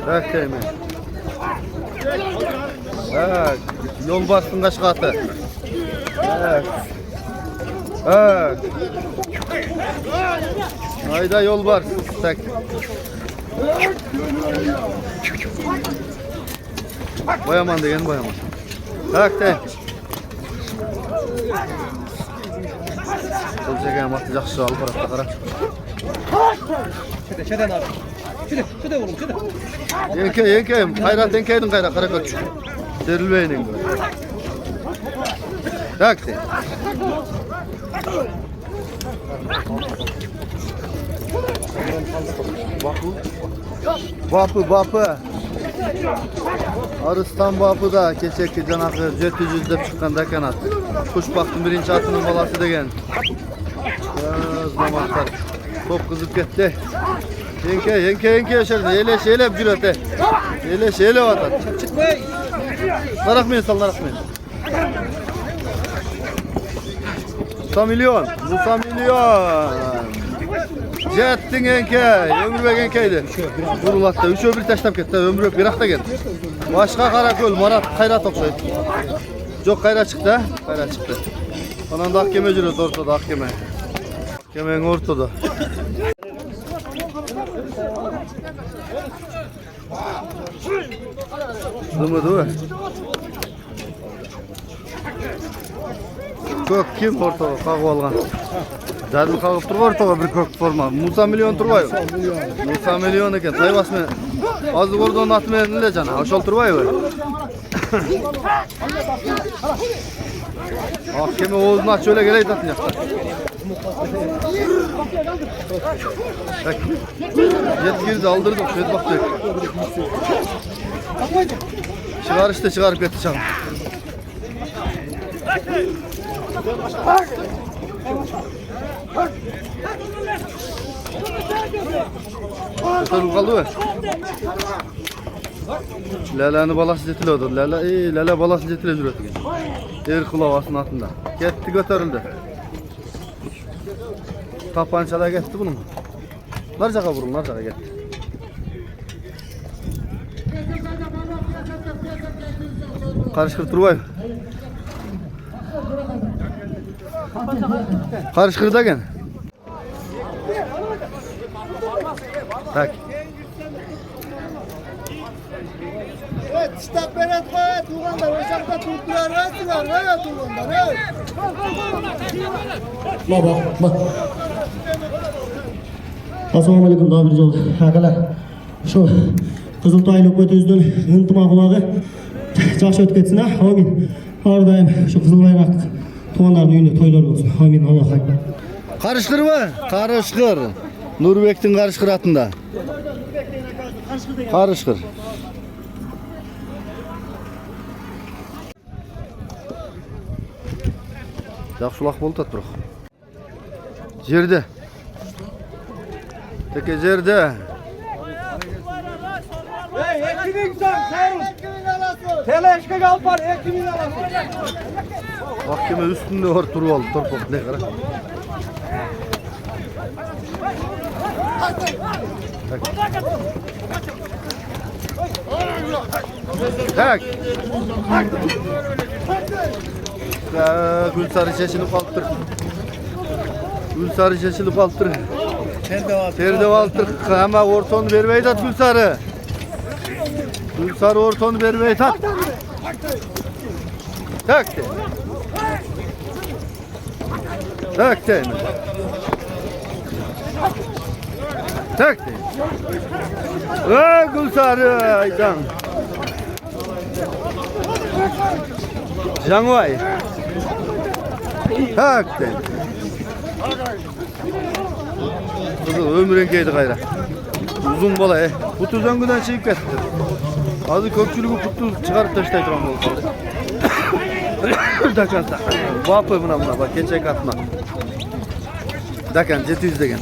Bak değil mi? Evet. Yol bastın kaç katı. Evet. Evet. Hayda yol var. Tek. Boyaman degen boyaman. Tak de. Kol çeken vakti жақсы алып баратты қара. Şeden abi. Şede oğlum şede. Yenke. Hayrat yenkeydin kayra kara köç. Serilbeyinin. Tak de. Vapı. Arıstan vapı da keçeki canakı 700 dep çıkkanda kanat. Kuş baktım birinci atının balası degen. Zamanlar. Top kızıp gitti. Yenke yaşardı. Eyle cürete. Eyle vatan. Çıkmayın. Larakmayın. Musa milyon. Jettin enke, ömürbek enkeydi. Durulatta, üçü bir taştap ketdi, ömürbek birak da geldi. Başka Karaköl, Marat, Kayrat okşaydı. Çok Kayrat çıktı. Ondan da Akkeme jürüyordu ortada, Akkeme. Akkeme'nin ortada. Değil mi? Kök kim ortada, kağıp algan? Zadil kağıp turgu ortada bir kök forma. Musa milyon turgay. Musa milyon eken. Taybas men. Azı gordan atı men nile jana. Oşol turgay mı? Akkeme oğuzunu aç şöyle geleydi atın yakta. Jet girdi aldırdım. Şöyle baktık. Çıgarıp getti çağım. Tutalım kaldı mı? Lela'nın balası jetiliyordu. Lala balası jetile jürüyordu. Kılavasının altında. Gitti götürüldü. Tapançada gitti bunun. Narcağa vurun, narcağa gitti. Karışkır Turbay. Karışkır da gel. Tak. Evet, işte Berat Kaya Tuğan'da ocakta tuttular, evet Tuğan'da, evet. Bak. Assalamu alaikum Dabirjol. Akalar. Şu Kızıltaylı ötözden ıntıma kulağı жақсы өтіп кетсін, амин. Әрдайым şu Kızıl Bayrak туғандардың үйінде тойлар болсын. Амин. Аллах акбар. Karışkır mı? Karışkır. Nurbek'tin karışkır atında. Karışkır. Жақсылақ болды тұрақ. Жерде. Теке жерде. Teleşke al var, 2000 alasın. Mahkeme üstünde var turvalı torpak ne kadar. Tak. Gülsarı şaşılıp alttır. Gülsarı şaşılıp alttır. Terde alttır. Ama ortonu vermeyi at Gülsarı. Gülsarı ortonu vermeyi at. Tak de. Tak de. Tak de. Gülsarı aydan. Jangoy. Tak de. Ömrünkeydi gayra. Uzun bola Kutu zöngüden çıkıp ketdi. Azı köpçülüğü kutu çıkarıp taştay turan boldu. Dakansa. Vapı buna bak keçek atma. Dakan 700 degen.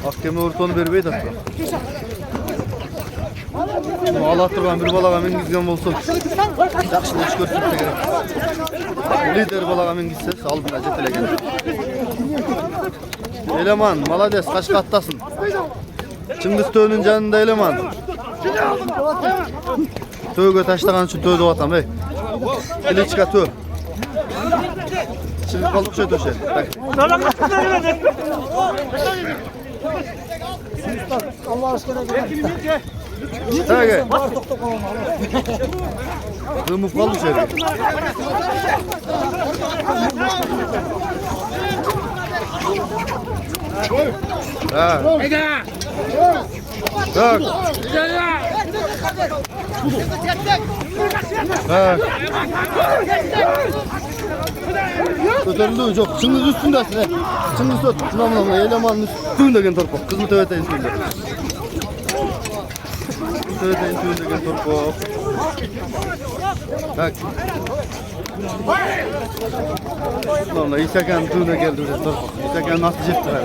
Akkemi ortonu berbeydi atma. Allah turgan bir balaga mingizgen bolsa jakşı iş görsün de gerek. Lider balaga mingizse aldına jetelegen. Eleman, malades, kaç kattasın. Çıngız Töğünün canında eleman. Töğüge taşlagan üçün töğüdü atam ey. Kiliçka töğ. Şimdi kalıp şey töşe. Allah aşkına gelin. Tage. Dımıp kaldı şey. Ha. Tak. Ha. Ötürüldü çok. Çıngız üstündesin he. Çıngız tut. Şuna elemanın üstündegen torpaq. Kızmı töveteyin üstünde. Töveteyin üstündegen torpaq. Tak. Şuna İsakan tüğüne geldi öyle torpaq. İsakan nasıl jetti ha.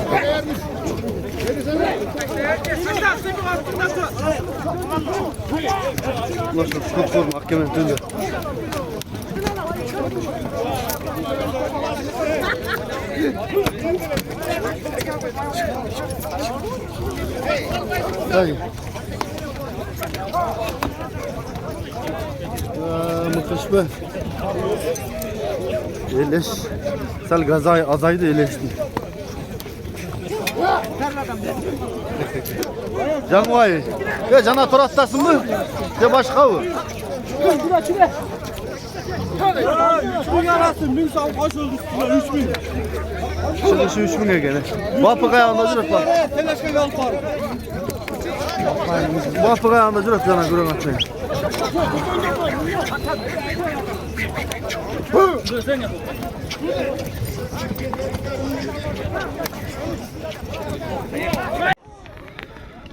Ulaşır, çok sorun, hakkemen tüğünde. Hayır. Mıkış be. Eleş. Sal gazay azaydı eleşti. Canvay. Ya cana torastasın mı? Ya başka mı? Şimdi şu 3000'e gene. Vapı kayağında durup bak. Vapı kayağında durup cana görün atmayın.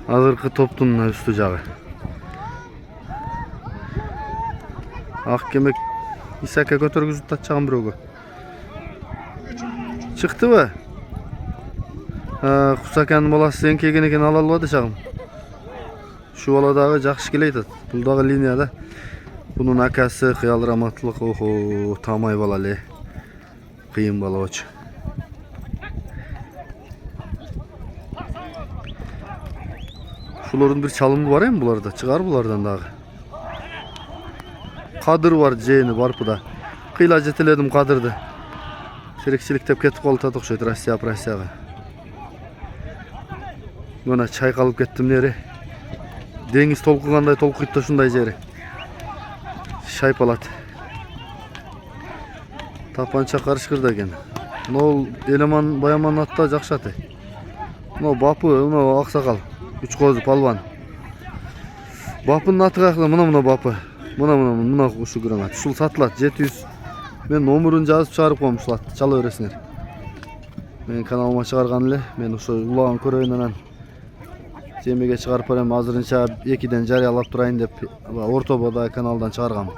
Hazırkı toptunla üstü cağı. Akkemek İsaka götürgüzüp tatçağın bir oğu. Çıktı mı? Kusakan bolası sen kegen eken alalıvadı çağım. Şu baladağı jakşı keleydi. Buldağı liniyada. Bunun akası kıyal ramatlık. Oho tamay balalı. Kıyım bala oç. Şuların bir çalımı var mı bularda? Çıkar bulardan dağı. Kadır var ceyni barpıda. Kıyla jeteledim kadırdı. Şerikçilik tep ketip kalıp tadık şöyle Rossiyaga. Buna çay kalıp kettim neri. Dengiz tolkuğanday tolkuyup da şunday jeri. Şaypalat. Tapança karışkırda gene. Nol eleman bayaman atta jakşatı. No bapı, no aksakal. Üç kozu palvan. Bapının atı kaklı mına bapı. Mına kuşu granat. Şul satılat 700. Men nomurun жазып çağırıp koymuşlar. Çala öresinler. Men kanalıma çıkargan ile. Men uşu ulağın köröйүнөн jemege çıkarıp barem azırınça 2'den jarıyalap turayın dep Ortoba'da kanaldan çıkargam.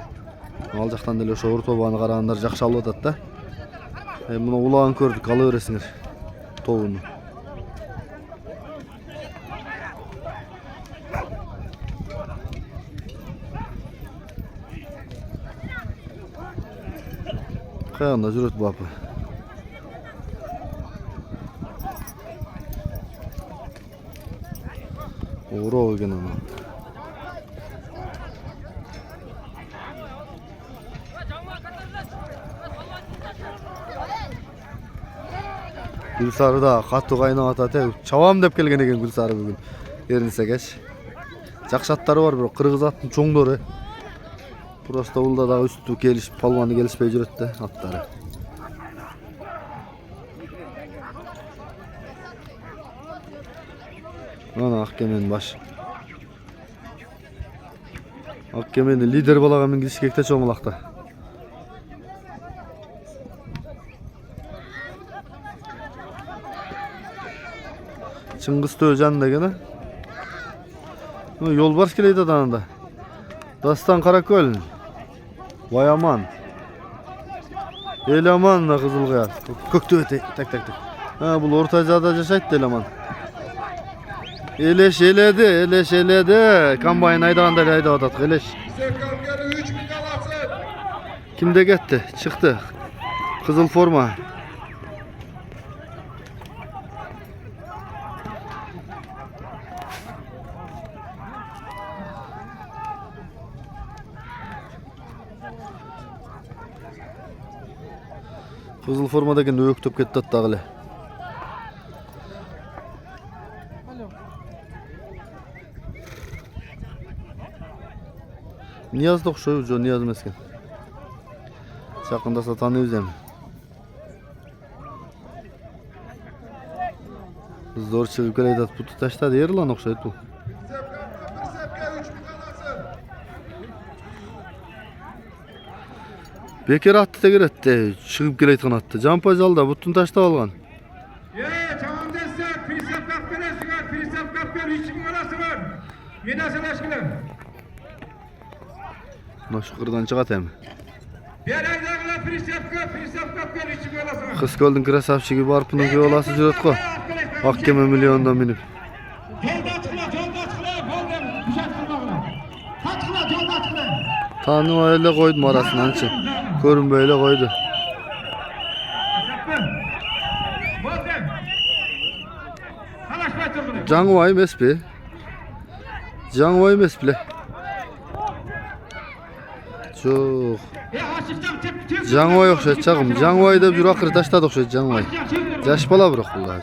Al jaktan деле ошо Ortoba'ны карагандар жакшы алып атат да. Мына улağын көрдүк, ала бересиңер. Тобуну. Kayağında jüröt bapı. Uğra ekan ana. Gülsarı da katı kaynap atata. Çavam dep kelgen eken Gülsarı bugün. Erinse geç. Jakşı attары var, bir kırgız attın çoңdoru. Prosta ulda da üstü gelişip palvanı gelişpey жүрөт да attары. Ana Akkemen baş. Akkemen lider balaga mingisi kekte çoğmalakta. Çıngız Tözcan da gene. Yolbars keleydi adanında. Dastan Karaköl. Vayaman. Eleman da Kızılkaya. Köktü tek. Ha bu Ortaca'da yaşaydı Eleman. Eleş eledi. Kambayın aydağında ayda adat. Eleş. Kimde gitti? Çıktı. Kızıl forma. Kızıl formadaki öktüp ketdi attagılı. Niyaz da okşoy, jo Niyaz mesken. Çakındasa tanıyız hem. Zor çıkıp keleydi at putu taştadı yer lan okşoydu bu. Bekir attı da giretti. Çıkıp keleydi attı. Jampa jalda butun taşta algan. Tamam destek. Pirsep kap beresi var. Pirsep kap ber. İçin arası var. Yenasın aşkına. Naşıkırdan çıkat hem. Bir ayda pirsep kap ber. İçin arası var. Kız Göl'ün krasavçı barpının yolası jüröt ko. Akkeme milyondan minip. Yolda çıkıla. Golden düşet kırmağına. Yolda çıkıla. Tanrı öyle koydum arasından çık. Görün böyle koydu. Canvay mespi. Canvay mespi. Çok. Canvay okşayt çağım. Canvay da bir akır taşta okşayt Canvay. Yaş bala bırak bunlar.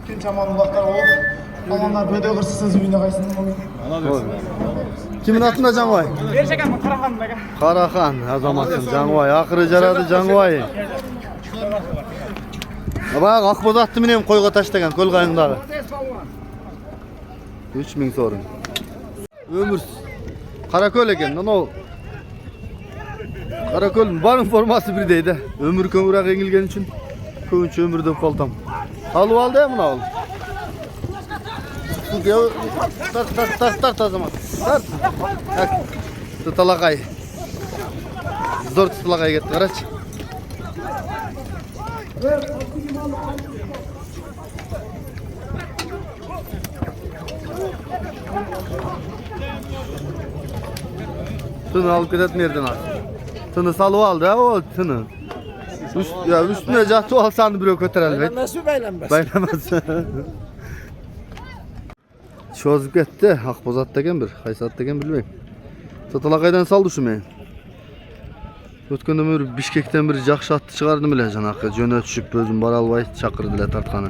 Kim çaman ulaklar olup, amanlar böyle hırsızsınız ümüne kaysın. Kimin atında Canvay? Gerçekten Karahan be. Karahan azamatsın Canvay. Akırı jaradı Canvay. Bak akboz attı minem koyga taştagan köl kayındağı. 3000 sorun. Ömür. Karaköl eken lan o. Karaköl barın forması bir deydi. Ömür kömürak engilgen için. Köyünçü ömürde paltam. Halı aldı ya mı oğlum? Tart o zaman. Tart. Tutalakay. Zor tutalakay gitti araç. Tını alıp gidelim nereden al? Tını salı aldı ha o tını. Üstüne cahtı alsan bir kötür elbet. Baylanmaz mı baylanmaz? Baylanmaz. Çözüp gitti. Akbozat degen bir, Kaysat degen bilmeyim. Tatalakaydan saldı şu men. Ötken ömür Bişkekten bir jakşı attı çıkardım bile janakı. Jönö düşüp özüm bara albay çakırdı tartkanı.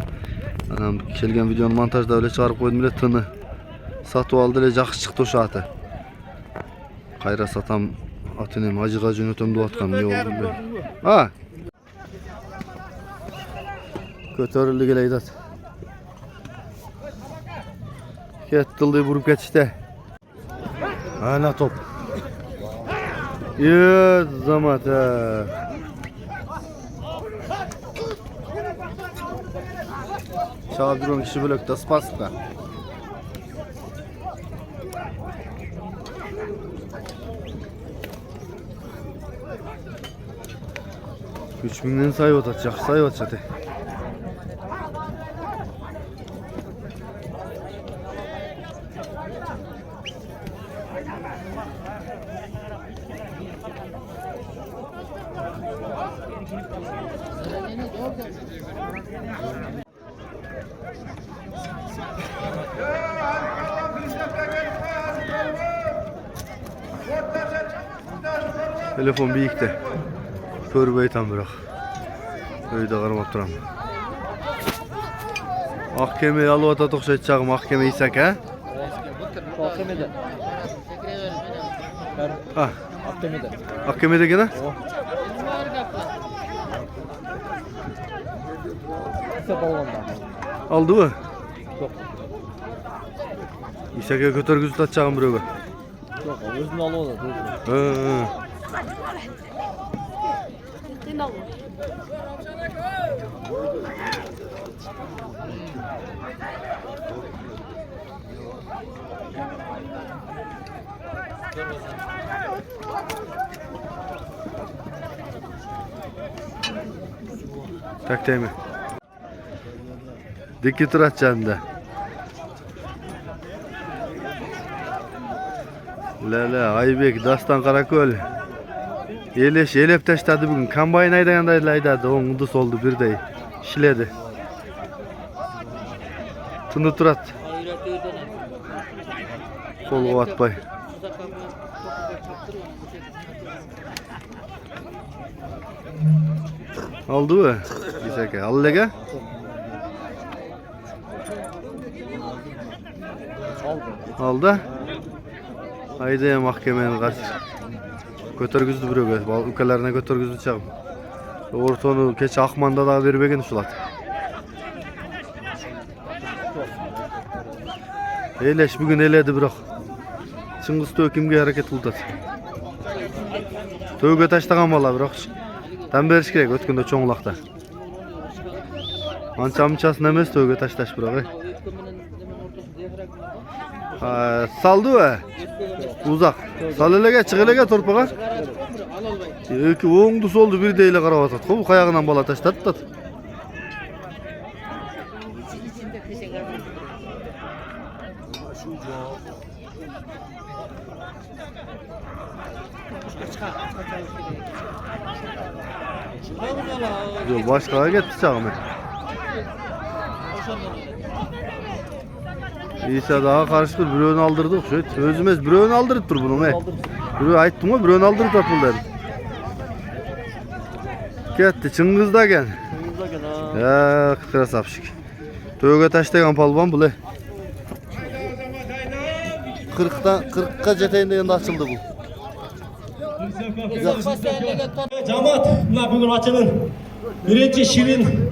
Anam kelgen videonu montajda öyle çıkarıp koydum bile tını. Satıp aldı ile jakşı çıktı o şatı. Kayra satam atinem acıga jönötöm duatkam ne oldu be. Ha. Kötörüldü geleydi at. Kettildi vurup geçti. Ana top. Yes zamata. Çağdırın kişi blokta spaska. Üç binden sayı atacak, sayı atacak. Telefon biyikte. Körüp tam bırak. Öyde qaramap turam. Mahkemeye alıp ata toxşaytacağım mahkeme isek ha? Mahkemede. Ha. Mahkemede. Mahkemede gene? Kısa balonda. Aldı mı? Yok. İseke kötörgüzü tatacağım buraya. Yok, özünü alıyor da. Hı. Tak değil mi? Dikkat tur atacaksın da. Lala Aybek Dastan Karaköl. Eleş elep taşladı bugün. Kambayın aydaganda aydadı. Oң udus oldu birday. İşledi. Tını turat. Kolga atpay. Aldı mı? Güzel. Al lega. Aldı. Haydi ya mahkemenin karşı. Götürgüzdü buraya. Ülkelerine götürgüzdü çağım. Ortonu keç Akman'da da vermegen şulat. Eleş bugün eledi bırak. Çıngız tökümge hareket buldu. Töge taştagan bala bırak. Tam beriş kerek ötkünde çoğunlakta. Ança mınçasın emes töge taştaş bırak. Saldı mı? Uzak. Sal elege, çık elege torpağa. Eki oğundu soldu bir deyle qarab atat. Bu kayağından bala taştadı da. Yok başkalar gitti çağım. İsa daha karıştır, birini aldırdık. Özümüz birini aldırıp dur bunu. Birini ayttım mı, birini aldırıp atıldı. Gitti, Çıngız'da gel. Ya, krasavşik. Töge taştagan palvan bu. 40'ka jeteyinde yanında açıldı bu. Cemaat, bugün maçının birinci şirin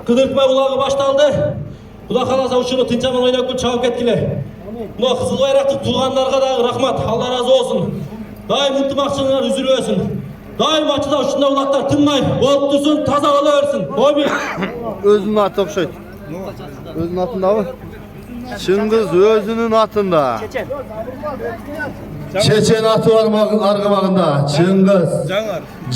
kıdırtma ulağı başlandı. Kuda kalasa uçunu tinçaman oynayıp çabuk etkile. Buna Kızıl Bayraklı tuğanlarga da rahmat, Allah razı olsun. Daim ıntımakçılığına üzülüyorsun. Daim maçıda uçunda ulaklar tınmay, bol tutsun, taza olıversin. Boy Özünün atı okşaydı. Özünün atında mı? Çıngız özünün atında. Çeçen atı argımağında Çıngız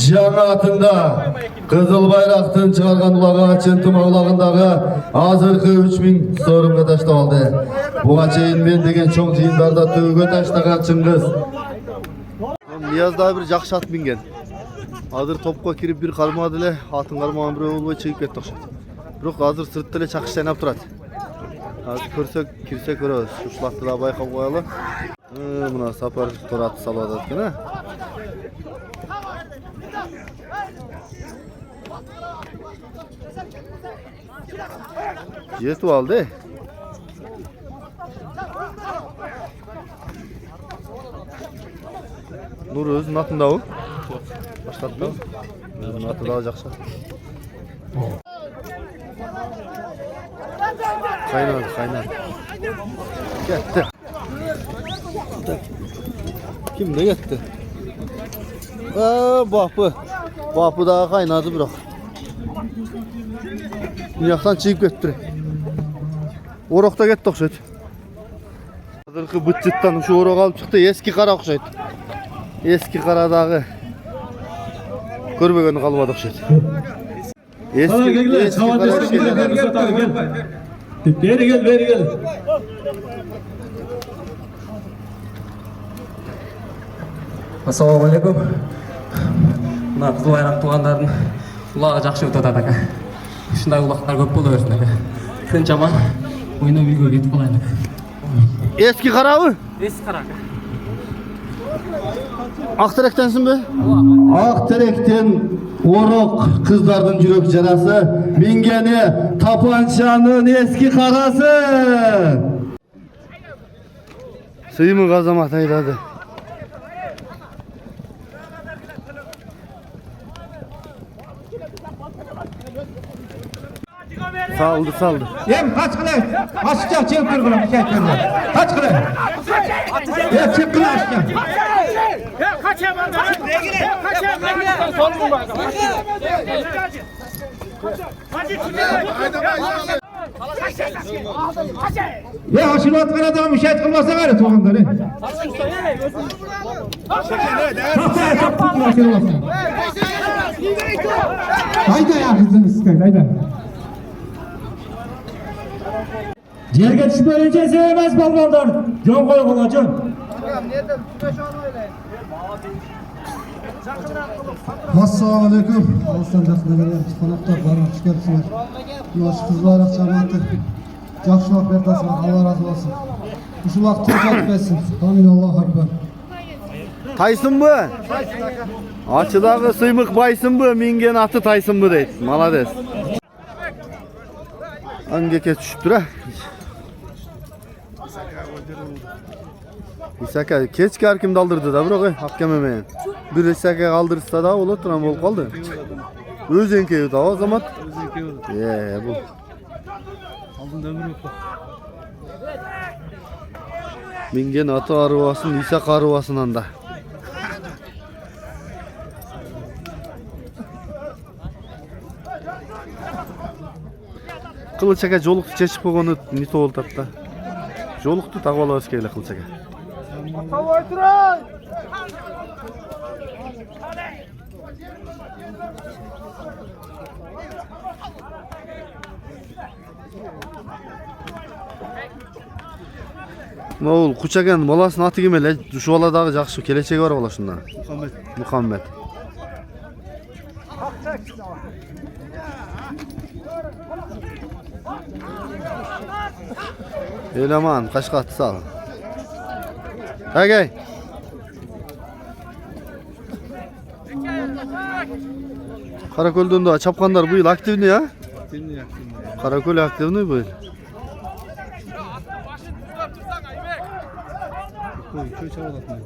Can atında Kızıl Bayraktın çıkargan ulağa Çıntıma ulağındağı hazırkı 3000 sorumga taşta aldı. Buğa çeyin ben degen çoğun jıyındarda töge taştagan Çıngız. Niyaz daha bir jakşı at bingen. Hazır topqa kirip bir kalmadı ile atın kalmağın bir olmay çekip ketdi okşaydı. Biroq hazır sırtta ile çakış saynap turadi. Hazır körsek kirsek görөбүз. Uşlatты da bayqap qo'yалы. Buna sapar to'ratı saladi ekan ha. Yetib oldi. Nur o'zini atında u. Boshlatdi. O'zini atı da yaxshi. Kaynar. Gitti. Kim ne gitti? Bapı daha kaynadı bırak. Dünyadan çıkıp gitti. Orokta gitti okşaydı. Hazırkı bıçıttan şu orok alıp çıktı. Eski kara okşaydı. Eski karadağı. Görmegeni kalmadı okşaydı. Eski kara Beri gel. Assalamualaikum. Mына Kızıl Bayrak tuğanların ulağı жақсы өтіп жатады aka. ушундай улактар көп боло берсин aka. Sen жаман ойнап үйгө кетип калайын. Eski karabı? Eski kara aka. Akterektensin be? Akterek'ten Orok kızlardan yürek carası, Mingeni tapançanın eski karası. Sıyımı kazamak aydadı. Saldı. Yem kaç kılay? Açacak çek bir kılay. Kaç kılay? Ya çek kılay açacak. Ya aşırı atkan adamı müşahit kılmasa gayrı toğanları. Tahtaya taptın mı aşırı olsa? Hayda ya kızınız sıkayın hayda. Yerge düşmeyince sevmez balballar. Yol koy olacağım. Assalamu alaikum. Ağustan jaslıları, konaklar, barın, hoş geldiniz. Yoş kızlar, akşamatı. Жақсылық бердасың, Allah razı olsun. Şu vakti çok etsin. Amin, Allahu Ekber. Taysın bu? Açıdağı sıymık baysın bu, mingen atı taysın bu deyip. Malades. Hangi kez düşüp dura? İsaka keçki harkim daldırdı da bırak hakkememeyen. Bir İsaka kaldırırsa da olur turan bol kaldı. Özenkeyi da o zaman. Bu. Aldın ömür yok. Mingen atı arıvasın, İsak arıvasından da. Kılıçaka joluktu çeşip koğunu nito oldu hatta. Joluktu tağvala öskeyle Kılıçaka. Oğul Kuçakan balasının atı kimele şu balaдағы жақсы келечегі бар бала шunda. Muhammed. Eleman kaçka attı sağ ol. Hadi. Karakol'dan da çapkanlar bu yıl aktifni ya. Karakol aktifni bu yıl. Köy çavalatma.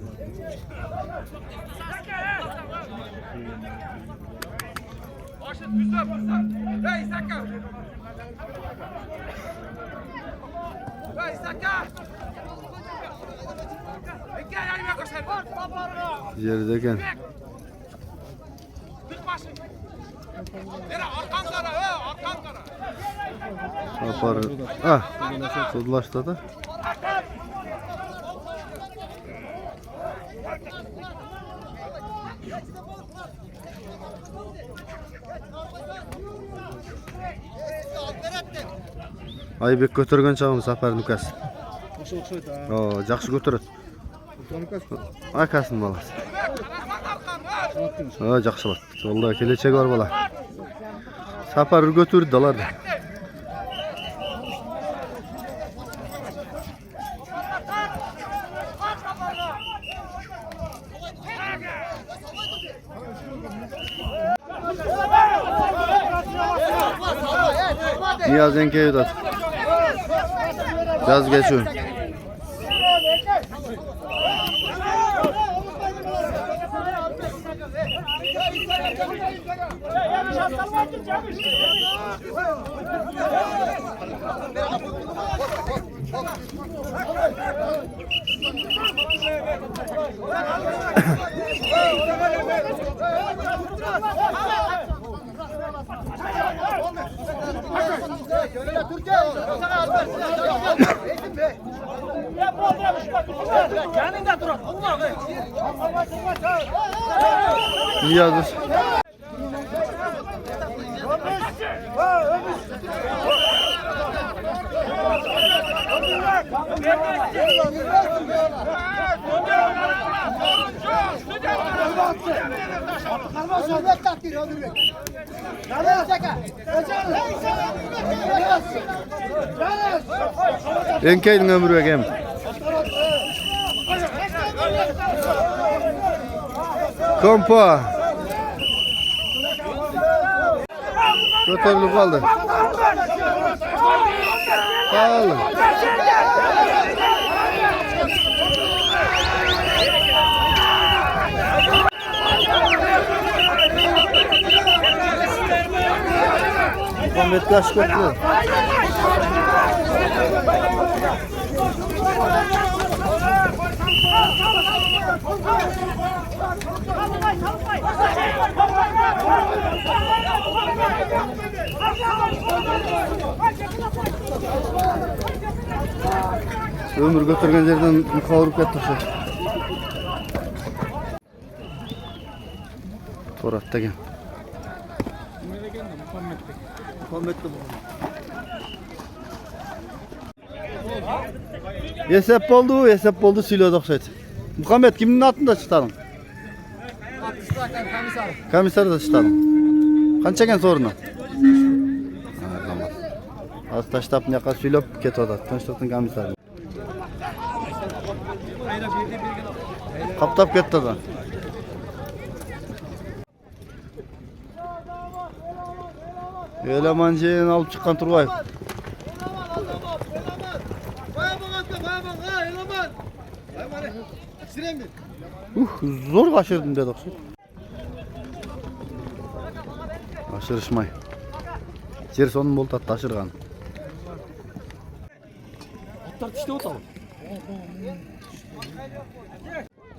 Yerdeken. Apar. Ah, sodlaştı da. Айбек көтөргөн чагым Сапар Нукас. О, жакшы көтөрөт. Акасын баласы. О, жакшылап. Жолда келечеги бар бала. Сапар көтөрдү аларды. Niyaz Enke'yi de Yaz geçiyor. Niyaz. Enkey'nin ömrü hem. Kompa. Götürülüp kaldı. Kaldı. Muhammed kaç götürüyor. Ömür götürgen yerden kavurup kettik. Torat'ta gel. Esep oldu siliyorduk set. Muhammed kimin altında çıtalım? Komiser da çıtalım. Kança gen sorunu? Az taştap ne kadar siliyop ket oda. Taştapın komiser. Kaptap ketdi da. Elemancı'nın alıp çıkan Turgayıp. Zor kaçırdım dedik. Kaçırışmay. Yer sonun bol tatlı taşırgan. Atlar tişte otalım.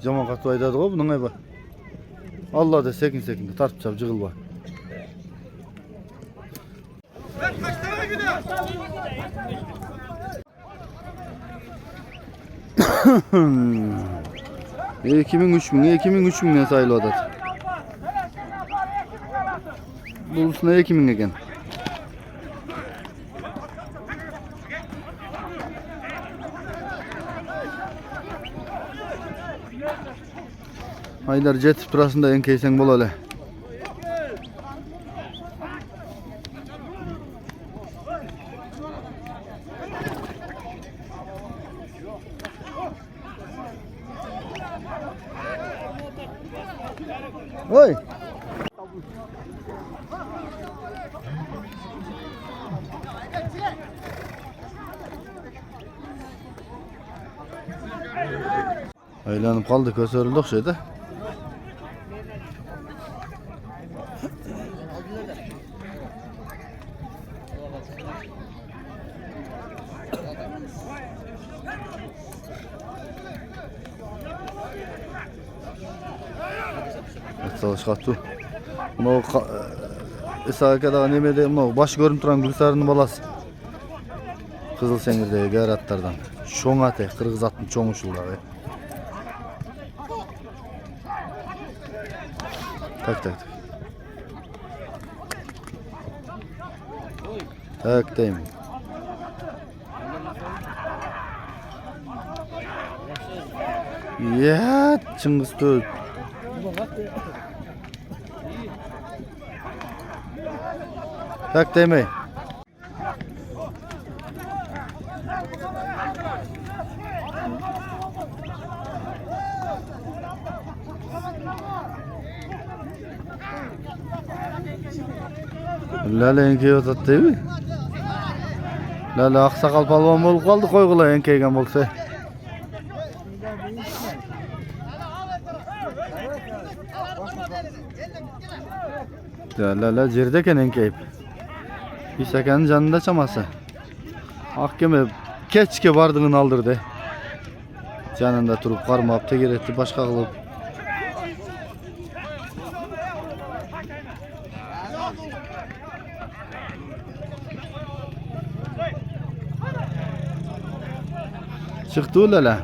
Jaman katı aydadı o bunun ayba. Allah da sekin de tartıp çap jığılba. Ekimin 3000 ne sayılı adat. Bulusuna ekimin eken. Haydar jet turasında enkeysen bol öyle. Oy. Aylanıp kaldı kösörüldük şeyde. Çalışqattu. Bunu Esakada nemede bunu baş görünüp turan Gülsar'ın balası. Kızıl Sengir'deki gayratlardan. Şoң ate, Kırgız atın çoң uşulları. Tak. Tak deyim. Ya, Çıngiz Töz. Tak demey. Lale enkey otat değil mi? Lale aksakal palvan bolup kaldı koygula enkeygen bolsa. Lale jerdeken enkeyip. İsakanın canında çamасы. Ahkeme keçke bardığını aldırdı. Canında turup karmap teger etti başka kılıp. Çıktı lala.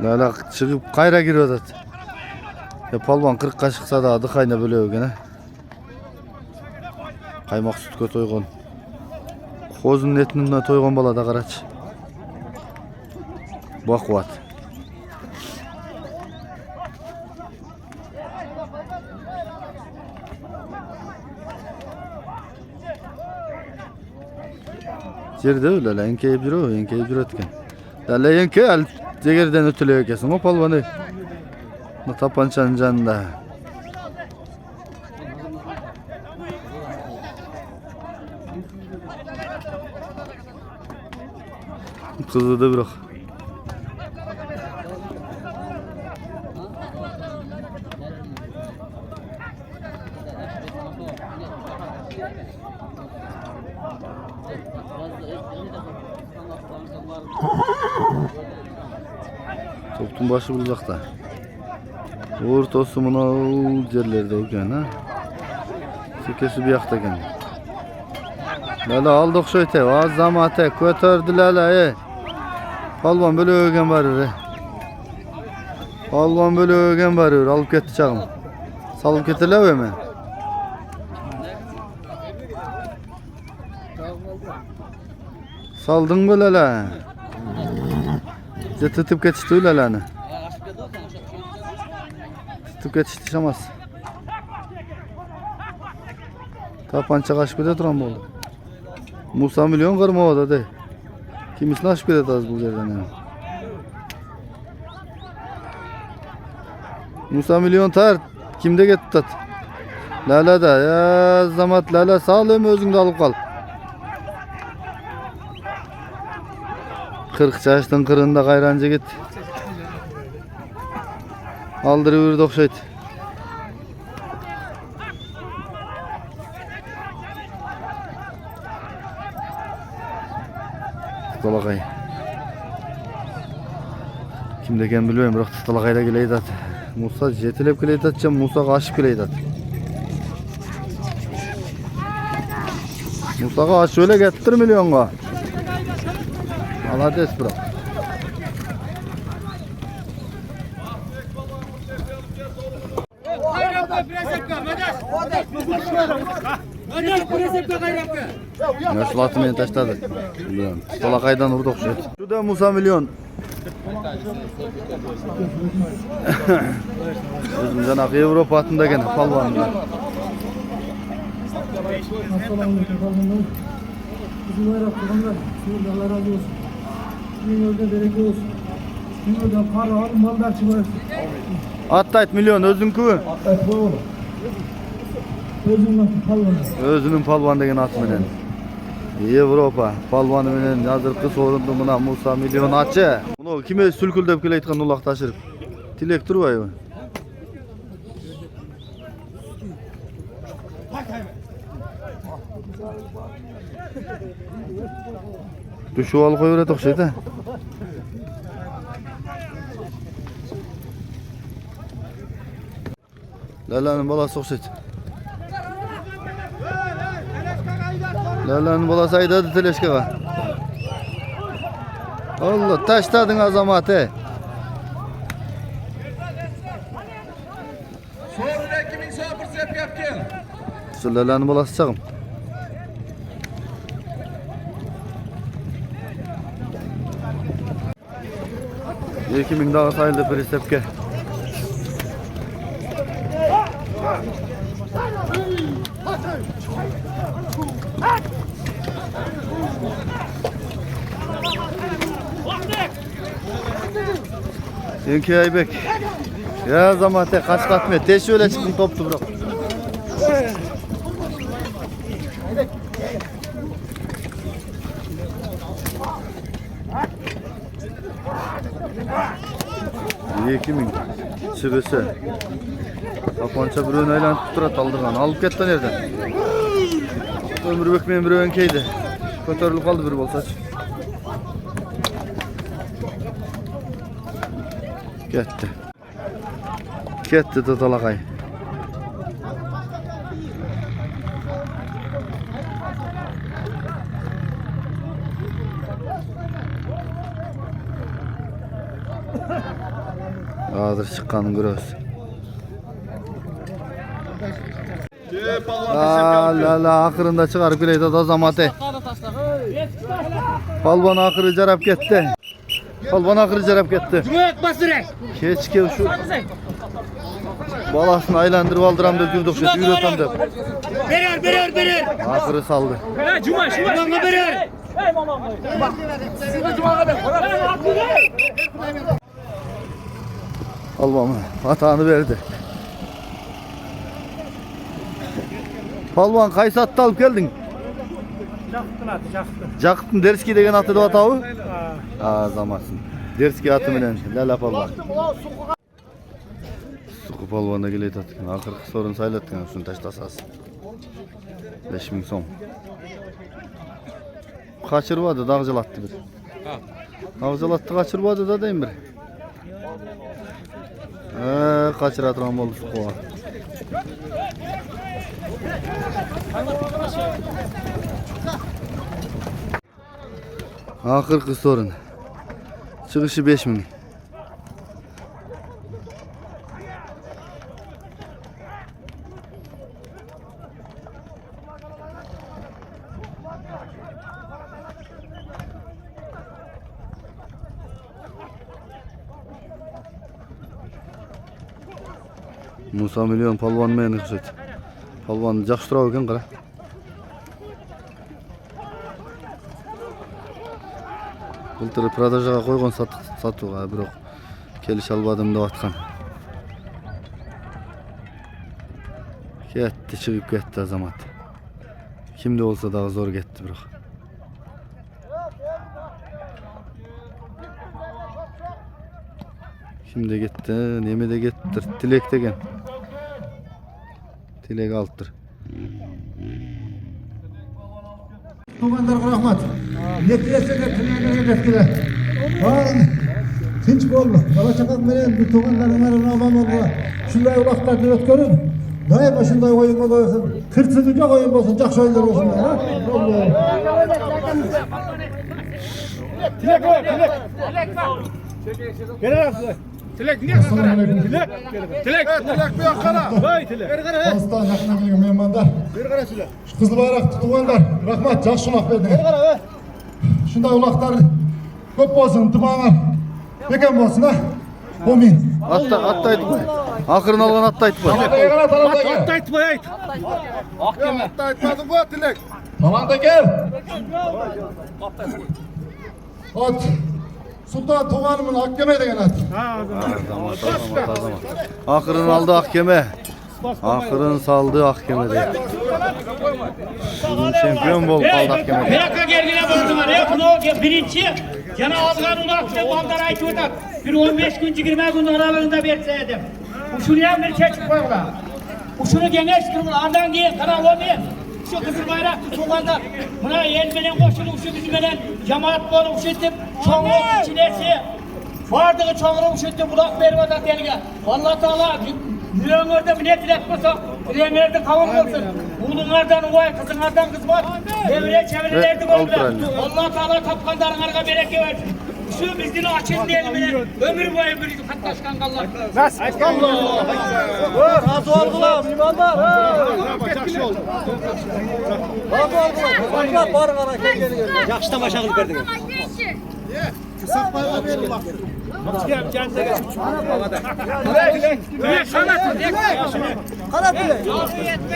Lala çıkıp kayra giriyor zaten. Palvan 40'a çıksa da dıkayna bölüyor gene. Kaymak sütkö toygon. Kozunun etinin toygon bala da qaraç. Bakvat. Jerde öyle enkeyip jürüyor, enkeyip jüretken. Dala enke al jegerden ötülüyor kesin o palvanı. Bu tapançanın janında. Kızıdı bırak. Toptun başı uzakta. Ortası mına yerlerde oken ha. Sekesi bir yakta eken. Lala aldık şöyle az zamate kötürdü lala Palvan böyle ögen var Palvan böyle ögen var alıp gitti çağım. Salıp gittiler mi? Saldın böyle la. Tutup geçti lalanı. Tutup geçti şamaz. Tapança kaç bile duran oldu. Musa milyon kırma o da de. Kimisine aşk bile az bu yerden yani. Musa milyon tar. Kimde gitti tat? Lala da ya zamat lala sağlığım özünde alıp kal. 40 yaştan kırında gayrancı git. Aldırıver dokşayt. Talakay. Kimde eken bilmiyorum, bırak talakayda geleydi at. Musa jetilep geleydi atacağım, Musa kaçıp geleydi at. Musa kaç şöyle getir milyonga. Allah des bırak. Nasıl atmayı taşladı. Talakaydan vurduk şu. Şu da Musa milyon. Özümden akı Avrupa atında gene palvanlar. Bizim bayrak tutanlar, Allah razı olsun. Sizin orada bereket olsun. Sizin oradan para alın, mallar çıkarsın. Attayt milyon özünkü. Attayt bu oğlum. Özünün palvanı. Özünün palvan degen at menen. Avrupa palvanı menen hazırkı sorundu muna Musa milyon atçı. Bunu kime sülküldep keleytkan ulaq taşırıp. Tilek turbay mı? Düşü alıp koyuver okşaydı. Lalanın balası okşaydı. Lalanın balası aydadı teleşkaga. Allah taşladın azamatı. Sonra kimin sabır sep yaptın? Şu lalanın balası çağım. Kimin daha sayıldı bir sepke. Dünkü Aybek. Ya zamate kaç katmıyor. Teş öyle çıktın toptu bırak. İyi kimin? Sürüsü. Tapança bir ön aylan tuturat aldırgan. Alıp gitti nereden? Ömrü bekmeyen bir önkeydi. Kötörülüp kaldı bir bolsaç. Gitti. Gitti de talakay. Hazır çıkanın görüyoruz. La akırında çıkarıp güleydi o zamanı. Palvan akırı carap gitti. Palvan akırı carap gitti. Keçke şu balasını aylandırıp aldıram da gürdük şey yürütem de. Berer. Akırı saldı. Cuma berer. Palvan hatanı verdi. Palvan kaysı atı alıp geldin? Jaktın Derski degen atı da atağı? Aa zamansın. Derski atı bilen Lala Palvan. Suku Palvan'a geleyt atken. Akırkı sorun saylatken şunu taştasasın. 5000 so'm. Kaçırmadı, dağcılattı bir. Dağcılattı, kaçırmadı da deyim bir. Kaçıraturan oldu sukuğa. Akırkı sorun. Çıkışı 5000. Musa milyon palvan meni kışet. Palvan жақсы тұрау екен қара. Былтыр продажаға қойған сатуға, бірақ келіш албадым деп атқан. Кетті, шығып кетті азамат. Kimde olsa daha zor gitti бірақ. Kimde gitti, nemede gitti, Tilek degen. Tilek alttır. Tuğanlarga rahmat. Netilesine tünlerine bektiler. Tinç boldu. Bala çakak menen bu tuğanlarına aman oldu. Şunday ulaklarını ötkörün. Daima şunday oyunga koysun. Kırtsızıca oyun olsun, jakşı oyunlar olsun. Tilek var, Tilek. Gel abi. Tilek niye kara? Tilek bu yakana. Vay Tilek. Aslan yakına gelgen mehmanlar. Şu kızıl bayrak tuğanlar. Rahmat, jakşı ulak verdiniz. Şunday ulaklar köp bolsun, tımağlar. Beken bolsun ha. Omin. Atta aytma. Akırın algan atta aytma. Atta aytma ayt. Atta aytmadın bu Tilek. Tamam da gel. At. Sultan Tuğan'ımın Akkeme degen at. Akırın aldı Akkeme. Akırın saldı Akkeme'de. Bugün şampiyon bol kaldı Akkeme'de. Meyaka gergine buldular. Bunu birinci. Yana algan ulakçı bandar aytı otak. Bir 15 gün 20 gün aralığında berseydim. Uşunuya bir çeçik koyular. Uşunu gengeç kırmızı. Andan giyin kanal olmayın. Şu kızıl bayrak tuğanda. Buna el belen koşulu uşu bizim belen cemaat bolu uşetip çoğu içinesi. Vardığı çoğunu uşetip bulak verip atak delige. Allah Teala Milyoner'de millet iletmesa, milyoner'de kavun olsun. Oğlunlardan uvay, kızınlardan kızmat. Devre çevrelerdi böyle. Allah Teala kapkanların arka bereke versin. Şu bizden açın diyelim bile. Ömür boyu bir katlaşkan kallar. Nasıl? Allah! Razı oldular, limanlar. Geçmiş oldu. Razı oldular. Başka barın ara gel. Yaxşı tamaşa qilib berdingiz. Kısak bayrağı verin bak. Gel, kendine gel. Dilek sana Dilek. Kanat Dilek.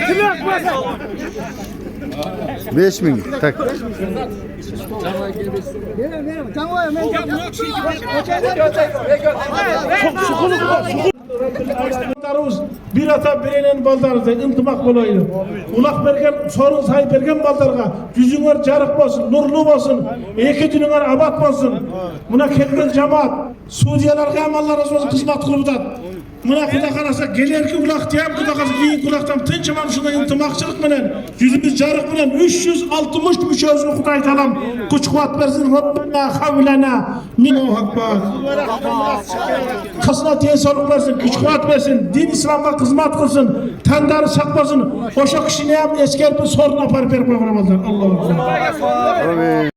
Dilek basa. 5000 tak. Bir ata birenen baldarıza intimak bolaylı. Ulak bergen, sorun sayı bergen baldarga. Yüzüңөр jarık bolsun, nurlu bolsun. Eki dünüңөр abat bolsun. Buna kelgen cemaat, suudiyalarga ham Allah razı olsun hizmet kılıp atat. Buna kuda karasa gelerki ulak diyem, kuda karasa keyin kulaktan tınçıman şuna intimakçılık menen. Yüzümüz jarık menen 360 müşözünü kuda aytalam. Kuç kuvat versin Rabbena havlena min hakbar. Kasına diye sağlık versin, güç kuvat versin, din İslam'a hizmet kılsın, tandarı saklasın. Oşa kişine hem eskerpi sorun aparıp verip koyamazlar. Allah'ım.